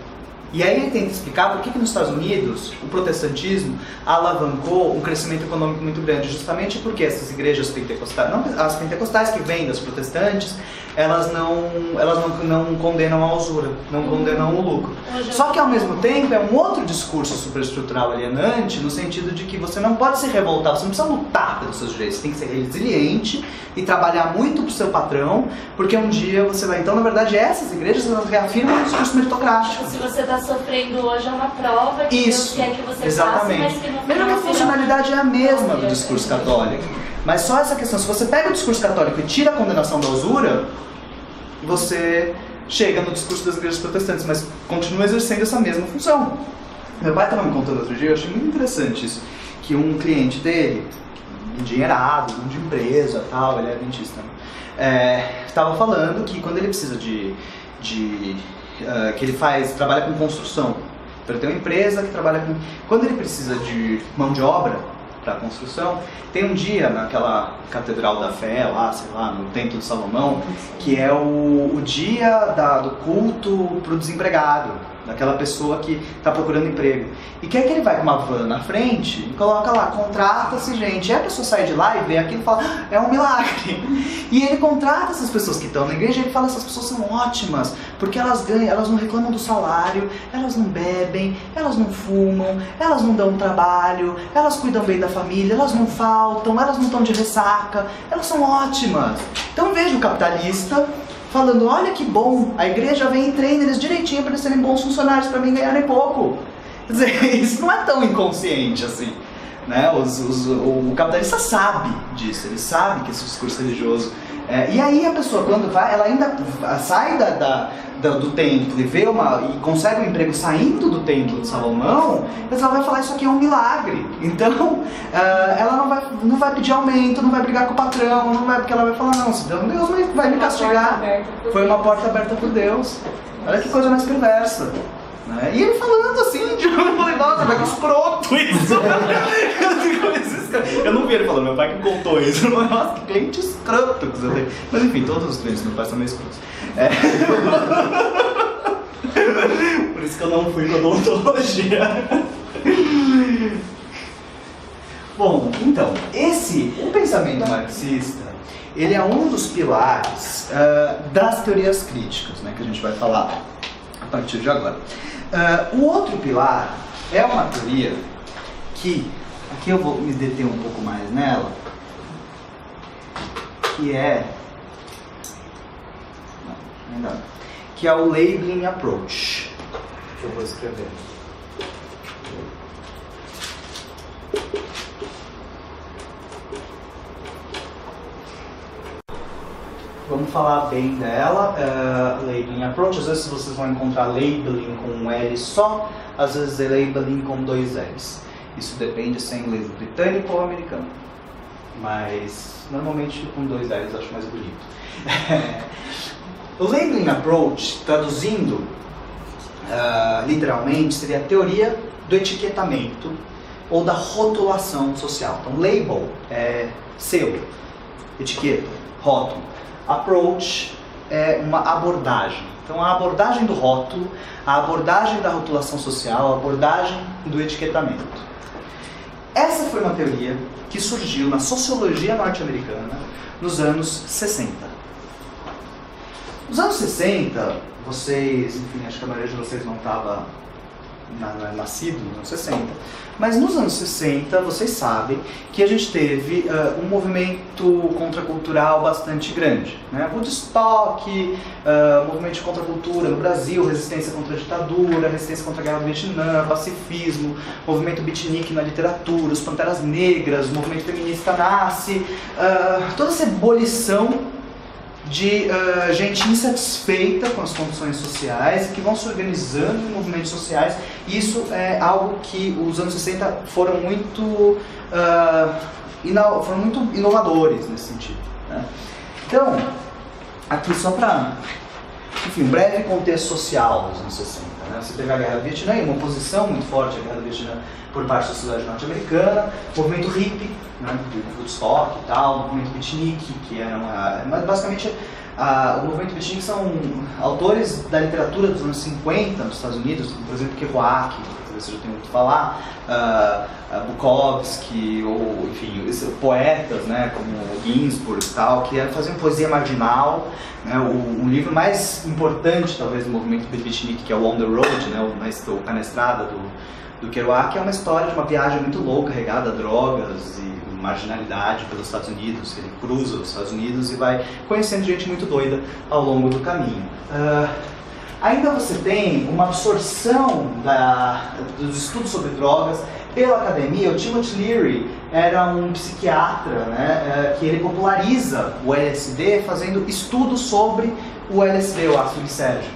E aí ele tenta explicar por que nos Estados Unidos o protestantismo alavancou um crescimento econômico muito grande, justamente porque essas igrejas pentecostais, não as pentecostais que vêm das protestantes, elas não condenam a usura, não condenam o lucro. Só que ao mesmo tempo é um outro discurso superestrutural alienante, no sentido de que você não pode se revoltar, você não precisa lutar pelos seus direitos, você tem que ser resiliente e trabalhar muito pro seu patrão, porque um dia você vai... Então, na verdade, essas igrejas, elas reafirmam o discurso meritocrático. Se você está sofrendo hoje, é uma prova que Deus quer que você faça, mas que no final... Mesmo que a funcionalidade é a mesma do discurso católico. Mas só essa questão, se você pega o discurso católico e tira a condenação da usura, você chega no discurso das igrejas protestantes, mas continua exercendo essa mesma função. Meu pai estava me contando outro dia, eu achei muito interessante isso, que um cliente dele, endinheirado, de empresa, tal, ele é dentista, estava falando que quando ele precisa que ele trabalha com construção, ele tem uma empresa que trabalha com... Quando ele precisa de mão de obra para construção, tem um dia naquela Catedral da Fé, lá, sei lá, no Templo de Salomão, que é o dia do culto para o desempregado, daquela pessoa que está procurando emprego. E quer que ele vai com uma van na frente e coloca lá, contrata-se gente. E a pessoa sai de lá e vê aquilo e fala, é um milagre. E ele contrata essas pessoas que estão na igreja e ele fala, essas pessoas são ótimas, porque elas ganham, elas não reclamam do salário, elas não bebem, elas não fumam, elas não dão trabalho, elas cuidam bem da família, elas não faltam, elas não estão de ressaca, elas são ótimas. Então veja o capitalista falando, olha que bom, a igreja vem e treina eles direitinho para eles serem bons funcionários, para mim ganharem pouco. Quer dizer, isso não é tão inconsciente assim, né? O capitalista sabe disso, ele sabe que esse discurso religioso... e aí a pessoa, quando vai, ela ainda sai do templo e consegue um emprego saindo do templo de Salomão, mas ela vai falar, isso aqui é um milagre. Então, ela não vai pedir aumento, não vai brigar com o patrão, porque ela vai falar, não, se Deus vai me castigar. Foi uma porta aberta por Deus. Olha que coisa mais perversa. Né? E ele falando assim, eu falei, nossa, vai que escroto isso. Eu não vi ele falando, meu pai que contou isso. Nossa, que cliente escroto que você tem. Mas enfim, todos os clientes do meu pai são meio escrotos. Por isso que eu não fui com a odontologia. Bom, então, o pensamento marxista, ele é um dos pilares das teorias críticas, né, que a gente vai falar a partir de agora. O outro pilar é uma teoria que, aqui eu vou me deter um pouco mais nela, que é o Labeling Approach, que eu vou escrever. Vamos falar bem dela, Labeling Approach. Às vezes vocês vão encontrar labeling com um L só, às vezes é labeling com 2 L's. Isso depende se é inglês britânico ou americano, mas normalmente com 2 L's eu acho mais bonito. O Labeling Approach, traduzindo literalmente, seria a teoria do etiquetamento ou da rotulação social. Então, label é selo, etiqueta, rótulo. Approach é uma abordagem. Então, a abordagem do rótulo, a abordagem da rotulação social, a abordagem do etiquetamento. Essa foi uma teoria que surgiu na sociologia norte-americana nos anos 60. Nos anos 60, vocês, enfim, acho que a maioria de vocês não estava nascido nos anos 60, mas nos anos 60 vocês sabem que a gente teve um movimento contracultural bastante grande, né? Woodstock, movimento de contracultura no Brasil, resistência contra a ditadura, resistência contra a guerra do Vietnã, pacifismo, movimento beatnik na literatura, os Panteras Negras, o movimento feminista nasce, toda essa ebulição de gente insatisfeita com as condições sociais, que vão se organizando em movimentos sociais. Isso é algo que os anos 60 foram muito inovadores nesse sentido, né? Então, aqui só para, enfim, um breve contexto social dos anos 60, né? Você teve a Guerra do Vietnã e uma oposição muito forte à Guerra do Vietnã por parte da sociedade norte-americana, movimento hippie, né, do Woodstock e tal, movimento beatnik, que era mas basicamente o movimento beatnik são autores da literatura dos anos 50 nos Estados Unidos, por exemplo, Kerouac, que você já tem ouvido falar, Bukowski, ou enfim, poetas, né, como Ginsburg e tal, que faziam poesia marginal, né? O livro mais importante, talvez, do movimento beatnik, que é o On the Road, né, o Pé na Estrada, do Kerouac, é uma história de uma viagem muito louca, regada a drogas e marginalidade pelos Estados Unidos. Ele cruza os Estados Unidos e vai conhecendo gente muito doida ao longo do caminho. Ainda você tem uma absorção dos estudos sobre drogas pela academia. O Timothy Leary era um psiquiatra, né, que ele populariza o LSD fazendo estudos sobre o LSD, o ácido lisérgico,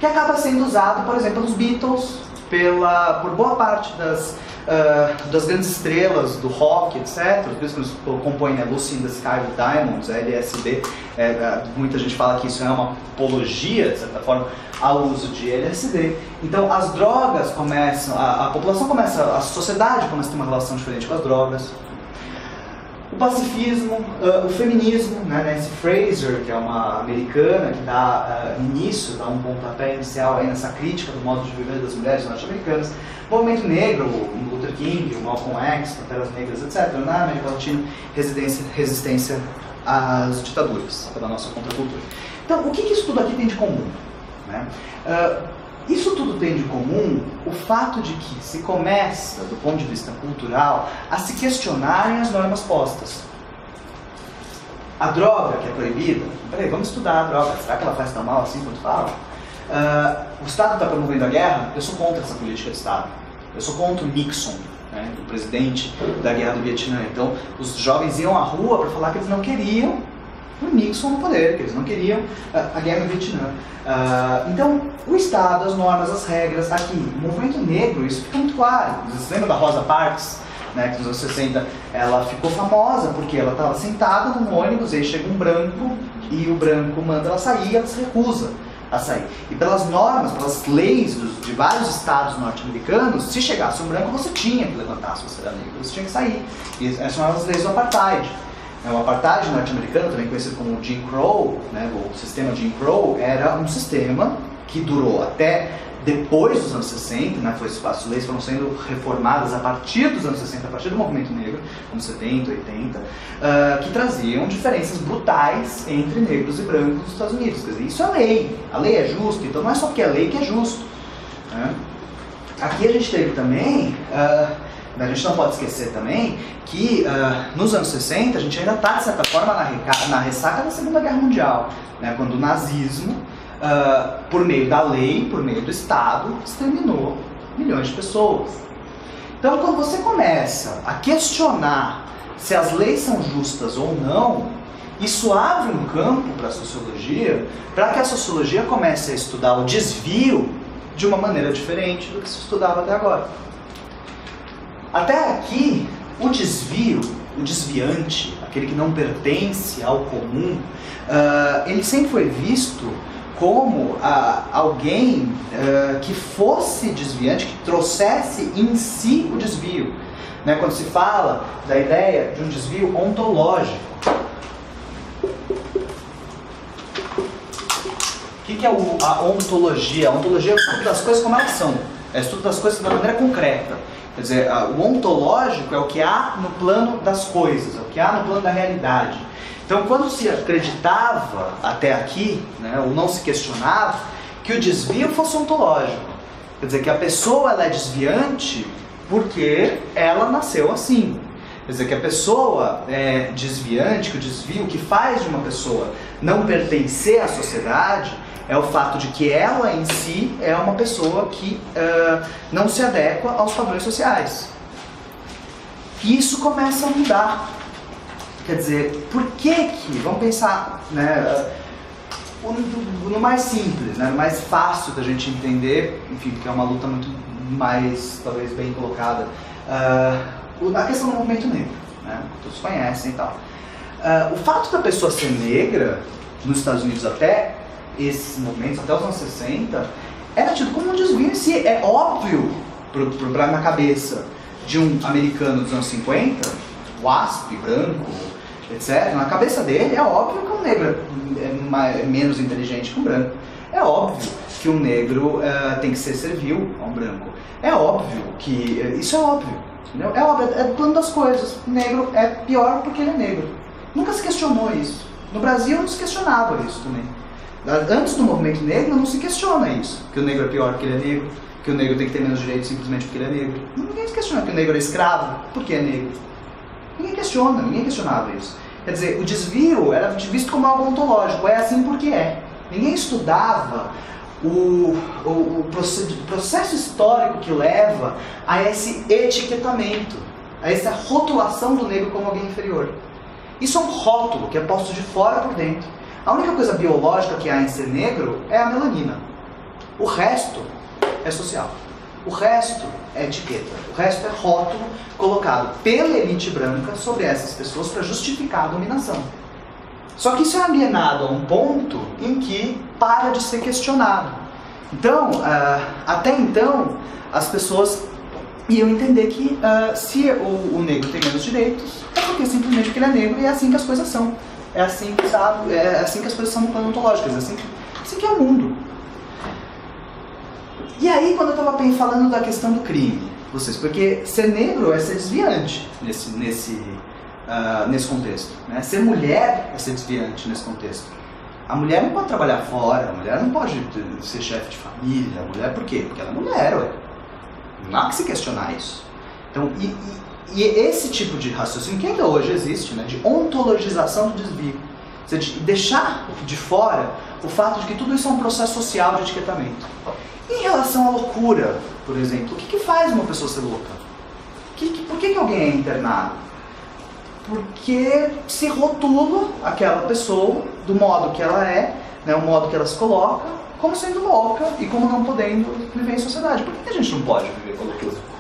que acaba sendo usado, por exemplo, pelos Beatles, por boa parte das grandes estrelas do rock, etc. Por isso que eles compõem Lucy in the Sky with Diamonds, LSD. Muita gente fala que isso é uma apologia, de certa forma, ao uso de LSD. Então as drogas começam, a população começa, a sociedade começa a ter uma relação diferente com as drogas. O pacifismo, o feminismo, né, Nancy Fraser, que é uma americana que dá início, dá um pontapé inicial aí nessa crítica do modo de viver das mulheres norte-americanas. O movimento negro, o Luther King, o Malcolm X, Panteras Negras, etc. Na América Latina, resistência às ditaduras, pela nossa contracultura. Então, o que isso tudo aqui tem de comum, né? Isso tudo tem de comum o fato de que se começa, do ponto de vista cultural, a se questionarem as normas postas. A droga que é proibida, peraí, vamos estudar a droga, será que ela faz tão mal assim quanto fala? O Estado está promovendo a guerra, eu sou contra essa política de Estado. Eu sou contra o Nixon, né, o presidente da guerra do Vietnã. Então, os jovens iam à rua para falar que eles não queriam o Nixon no poder, que eles não queriam a guerra do Vietnã. Então, o Estado, as normas, as regras, aqui, o movimento negro, isso fica muito claro. Vocês lembram da Rosa Parks, né, que nos anos 60 ela ficou famosa porque ela estava sentada num ônibus, e aí chega um branco e o branco manda ela sair e ela se recusa a sair. E pelas normas, pelas leis de vários estados norte-americanos, se chegasse um branco, você tinha que levantar, se você era negro, você tinha que sair. E essas são as leis do apartheid. O apartheid norte-americano, também conhecido como Jim Crow, né, o sistema Jim Crow, era um sistema que durou até depois dos anos 60, né, as leis foram sendo reformadas a partir dos anos 60, a partir do movimento negro, anos 70, 80, que traziam diferenças brutais entre negros e brancos nos Estados Unidos. Quer dizer, isso é lei, a lei é justa, então não é só porque é lei que é justo, né? aqui a gente teve também, a gente não pode esquecer também que nos anos 60 a gente ainda está, de certa forma, na ressaca da Segunda Guerra Mundial, né, quando o nazismo, por meio da lei, por meio do Estado, exterminou milhões de pessoas. Então, quando você começa a questionar se as leis são justas ou não, isso abre um campo para a sociologia, para que a sociologia comece a estudar o desvio de uma maneira diferente do que se estudava até agora. Até aqui, o desvio, o desviante, aquele que não pertence ao comum, ele sempre foi visto como alguém que fosse desviante, que trouxesse em si o desvio. Né? Quando se fala da ideia de um desvio ontológico. O que é a ontologia? A ontologia é o estudo das coisas como elas são. É o estudo das coisas de uma maneira concreta. Quer dizer, o ontológico é o que há no plano das coisas, é o que há no plano da realidade. Então, quando se acreditava até aqui, né, ou não se questionava, que o desvio fosse ontológico. Quer dizer, que a pessoa ela é desviante porque ela nasceu assim. Quer dizer, que a pessoa é desviante, que o desvio que faz de uma pessoa não pertencer à sociedade é o fato de que ela em si é uma pessoa que não se adequa aos padrões sociais. E isso começa a mudar. Quer dizer, por que, vamos pensar, né, no mais simples, né, no mais fácil da gente entender, enfim, porque é uma luta muito mais, talvez, bem colocada, a questão do movimento negro, né, todos conhecem e tal. O fato da pessoa ser negra, nos Estados Unidos até esses momentos, até os anos 60, era tido como um desvio em si. É óbvio, na cabeça de um americano dos anos 50, WASP, branco, etc., na cabeça dele é óbvio que um negro é menos inteligente que um branco. É óbvio que um negro tem que ser servil a um branco. É óbvio que... Isso é óbvio. Entendeu? É óbvio, é do plano das coisas. O negro é pior porque ele é negro. Nunca se questionou isso. No Brasil não se questionava isso também. Antes do movimento negro não se questiona isso. Que o negro é pior porque ele é negro. Que o negro tem que ter menos direitos simplesmente porque ele é negro. Ninguém se questiona que o negro é escravo porque é negro. Ninguém questiona, ninguém questionava isso. Quer dizer, o desvio era visto como algo ontológico, é assim porque é. Ninguém estudava o processo histórico que leva a esse etiquetamento, a essa rotulação do negro como alguém inferior. Isso é um rótulo que é posto de fora por dentro. A única coisa biológica que há em ser negro é a melanina. O resto é social. O resto é etiqueta. O resto é rótulo colocado pela elite branca sobre essas pessoas para justificar a dominação. Só que isso é alienado a um ponto em que para de ser questionado. Então, até então, as pessoas iam entender que se o negro tem menos direitos, é porque simplesmente porque ele é negro e é assim que as coisas são. É assim que as coisas são no plano ontológico, é assim que é o mundo. E aí, quando eu estava falando da questão do crime, porque ser negro é ser desviante nesse contexto. Né? Ser mulher é ser desviante nesse contexto. A mulher não pode trabalhar fora, a mulher não pode ser chefe de família. A mulher por quê? Porque ela é mulher, ué. Não há que se questionar isso. Então, e esse tipo de raciocínio, que ainda hoje existe, né, de ontologização do desvio, ou seja, de deixar de fora o fato de que tudo isso é um processo social de etiquetamento. Em relação à loucura, por exemplo, o que faz uma pessoa ser louca? Por que alguém é internado? Porque se rotula aquela pessoa do modo que ela é, né, o modo que ela se coloca, como sendo louca e como não podendo viver em sociedade. Por que a gente não pode viver com loucura?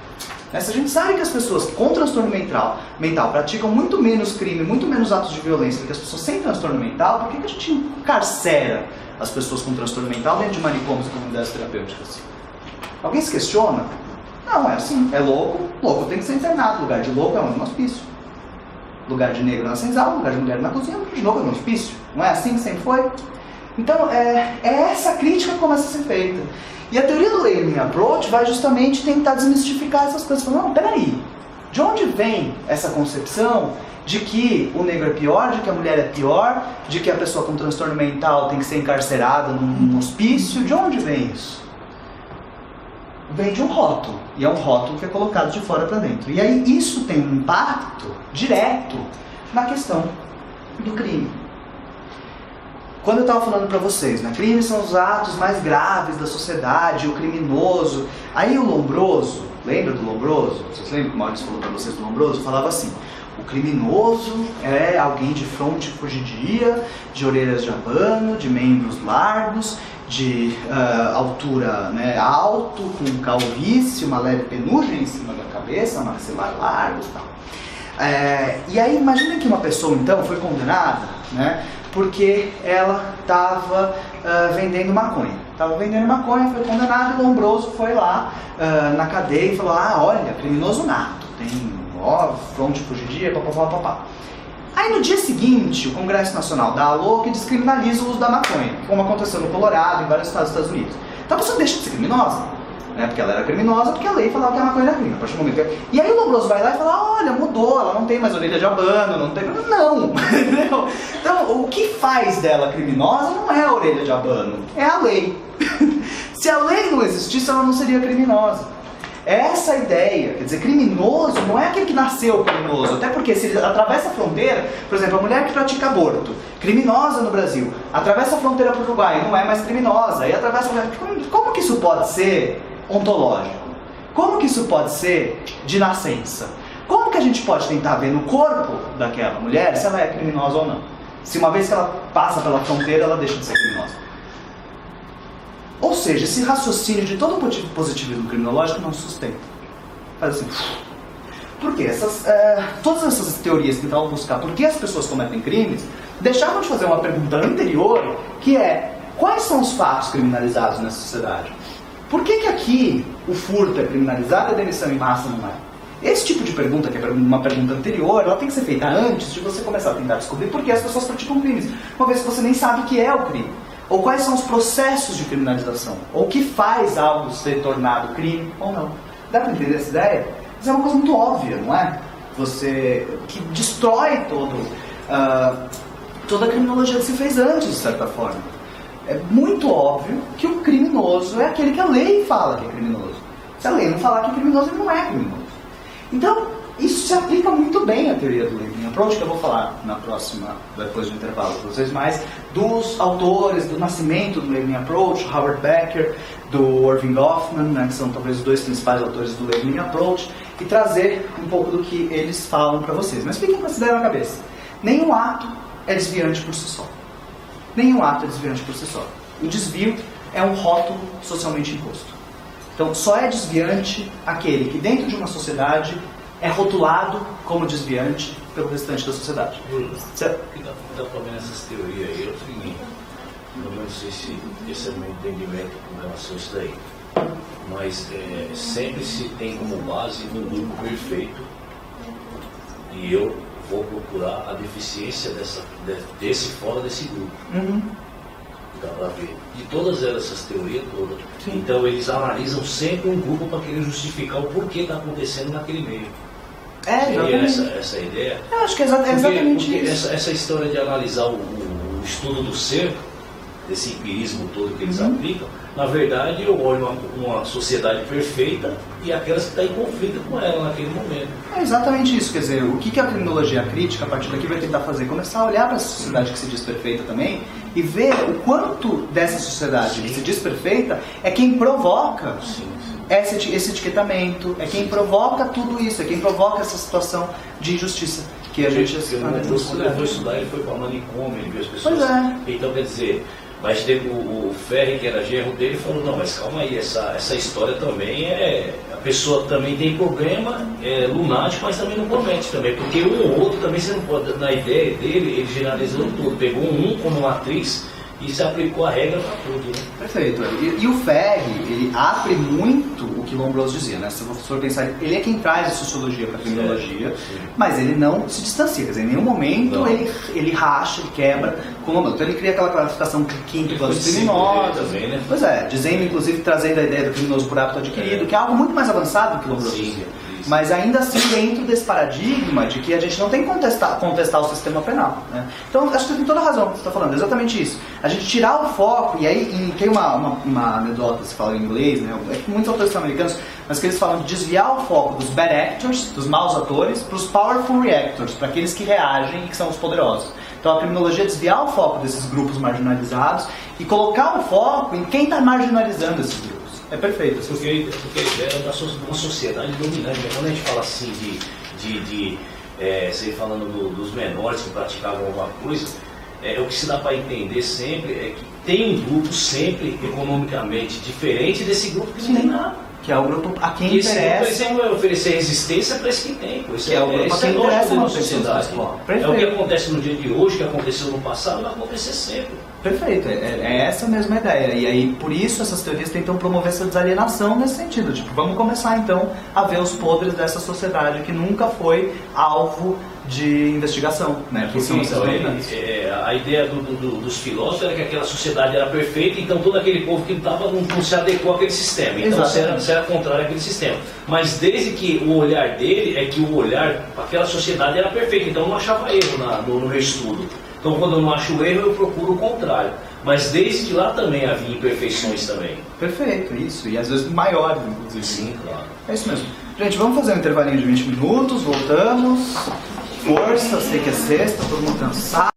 Se a gente sabe que as pessoas com transtorno mental praticam muito menos crime, muito menos atos de violência do que as pessoas sem transtorno mental, por que a gente encarcera as pessoas com transtorno mental dentro de manicômios e comunidades terapêuticas? Alguém se questiona? Não, é assim, é louco tem que ser internado, lugar de louco é onde? No hospício. Lugar de negro na senzala, lugar de mulher na cozinha, lugar de novo é no hospício. Não é assim que sempre foi? Então, é essa crítica que começa a ser feita. E a teoria do Learning Approach vai justamente tentar desmistificar essas coisas. Falando, não, peraí, de onde vem essa concepção de que o negro é pior, de que a mulher é pior, de que a pessoa com transtorno mental tem que ser encarcerada num hospício? De onde vem isso? vem de um rótulo, e é um rótulo que é colocado de fora para dentro. E aí isso tem um impacto direto na questão do crime. Quando eu estava falando para vocês, né, crimes são os atos mais graves da sociedade, o criminoso. Aí o Lombroso, lembra do Lombroso? Vocês lembram que o Maurício falou para vocês do Lombroso? Falava assim: o criminoso é alguém de fronte fugidia, de orelhas de abano, de membros largos, de altura, né, alto, com calvície, uma leve penugem em cima da cabeça, maxilar largo e tal. E aí imagina que uma pessoa então foi condenada, né, porque ela estava vendendo maconha. Estava vendendo maconha, foi condenada, e o Lombroso foi lá na cadeia e falou: olha, criminoso nato, tem fronte fugidia, papapá. Aí no dia seguinte, o Congresso Nacional dá a louca e descriminaliza o uso da maconha, como aconteceu no Colorado e em vários estados dos Estados Unidos. Então a pessoa deixa de ser criminosa, né? Porque ela era criminosa, porque a lei falava que a maconha era crime. A partir do momento que... E aí o Lombroso vai lá e fala: olha, mudou, ela não tem mais orelha de abano, não tem... Não! Entendeu? Então o que faz dela criminosa não é a orelha de abano, é a lei. Se a lei não existisse, ela não seria criminosa. Essa ideia, quer dizer, criminoso não é aquele que nasceu criminoso, até porque se ele atravessa a fronteira, por exemplo, a mulher que pratica aborto, criminosa no Brasil, atravessa a fronteira para o Uruguai, não é mais criminosa, e atravessa a... Como que isso pode ser ontológico? Como que isso pode ser de nascença? Como que a gente pode tentar ver no corpo daquela mulher se ela é criminosa ou não? Se uma vez que ela passa pela fronteira, ela deixa de ser criminosa. Ou seja, esse raciocínio de todo o positivismo criminológico não se sustenta. Faz assim. Por quê? Todas essas teorias que tentavam buscar por que as pessoas cometem crimes deixavam de fazer uma pergunta anterior, que é: quais são os fatos criminalizados nessa sociedade? Por que aqui o furto é criminalizado e a demissão em massa não é? Esse tipo de pergunta, que é uma pergunta anterior, ela tem que ser feita antes de você começar a tentar descobrir por que as pessoas praticam crimes, uma vez que você nem sabe o que é o crime. Ou quais são os processos de criminalização? Ou o que faz algo ser tornado crime ou não? Dá para entender essa ideia? Isso é uma coisa muito óbvia, não é? Que destrói toda a criminologia que se fez antes, de certa forma. É muito óbvio que o criminoso é aquele que a lei fala que é criminoso. Se a lei não falar que é criminoso, ele não é criminoso. Então, isso se aplica muito bem à teoria do Labeling Approach, que eu vou falar na próxima, depois do intervalo para vocês mais, dos autores do nascimento do Labeling Approach, Howard Becker, do Irving Goffman, né, que são talvez os dois principais autores do Labeling Approach, e trazer um pouco do que eles falam para vocês. Mas fiquem com essa ideia na cabeça. Nenhum ato é desviante por si só. Nenhum ato é desviante por si só. O desvio é um rótulo socialmente imposto. Então, só é desviante aquele que dentro de uma sociedade é rotulado como desviante pelo restante da sociedade. O que dá para ver nessas teorias aí é o seguinte: eu não sei se esse é o meu entendimento com relação a isso daí, mas sempre se tem como base um grupo perfeito, e eu vou procurar a deficiência desse fora desse grupo. Uhum. Dá para ver. De todas essas teorias todas. Sim. Então eles analisam sempre um grupo para querer justificar o porquê está acontecendo naquele meio. Exatamente. Essa ideia. Eu acho que é exatamente porque isso. Essa história de analisar o estudo do ser, desse empirismo todo que eles aplicam, na verdade eu olho uma sociedade perfeita e aquelas que estão em conflito com ela naquele momento. É exatamente isso, quer dizer, o que a criminologia crítica a partir daqui vai tentar fazer? Começar a olhar para essa sociedade que se diz perfeita também e ver o quanto dessa sociedade que se diz perfeita é quem provoca esse etiquetamento, é quem provoca tudo isso, é quem provoca essa situação de injustiça que a gente... Quando eu fui estudar, ele foi para manicômio, ele viu as pessoas... Pois é. Então, quer dizer... Mas teve o Ferri, que era genro dele, falou: não, mas calma aí, essa história também a pessoa também tem problema, é lunático, mas também não comete também, porque um ou outro também você não pode, na ideia dele, ele generalizou tudo, pegou um como matriz e se aplicou a regra para tudo, né? Perfeito. E o Ferri, ele abre muito o que Lombroso dizia, né? Se você for pensar, ele é quem traz a sociologia para a criminologia, mas ele não se distancia, quer dizer, em nenhum momento ele racha, ele quebra com o Lombroso. Então ele cria aquela classificação quinto dos criminosos. Também, né? Pois é, dizendo, inclusive, trazendo a ideia do criminoso por hábito adquirido, que é algo muito mais avançado do que Lombroso dizia. Mas ainda assim dentro desse paradigma de que a gente não tem que contestar o sistema penal, né? Então acho que você tem toda a razão que você está falando, exatamente isso. A gente tirar o foco, e aí tem uma anedota que se fala em inglês, né? É que muitos autores são americanos, mas que eles falam de desviar o foco dos bad actors, dos maus atores, para os powerful reactors, para aqueles que reagem e que são os poderosos. Então a criminologia é desviar o foco desses grupos marginalizados e colocar o foco em quem está marginalizando esses grupos. É perfeito. Porque a ideia é uma sociedade dominante. Quando a gente fala assim você falando dos menores que praticavam alguma coisa, o que se dá para entender sempre é que tem um grupo sempre economicamente diferente desse grupo que não tem nada. Que é o grupo a quem interessa. Esse vai oferecer resistência para esse que tem. Que é o grupo a quem interessa na sociedade. É o que acontece no dia de hoje, que aconteceu no passado, vai acontecer sempre. Perfeito, é essa mesma ideia. E aí, por isso, essas teorias tentam promover essa desalienação nesse sentido. Tipo, vamos começar então a ver os podres dessa sociedade que nunca foi alvo de investigação, né? Porque a ideia dos filósofos era que aquela sociedade era perfeita, então todo aquele povo que não se adequou àquele sistema. Então você era contrário àquele sistema. Mas desde que o olhar dele é que o olhar para aquela sociedade era perfeito, então eu não achava erro no meu estudo. Então quando eu não acho erro, eu procuro o contrário. Mas desde que lá também havia imperfeições também. Perfeito, isso. E às vezes maiores, inclusive. Sim, claro. É isso mesmo. Gente, vamos fazer um intervalinho de 20 minutos, voltamos. Força, sei que é sexta, todo mundo cansado.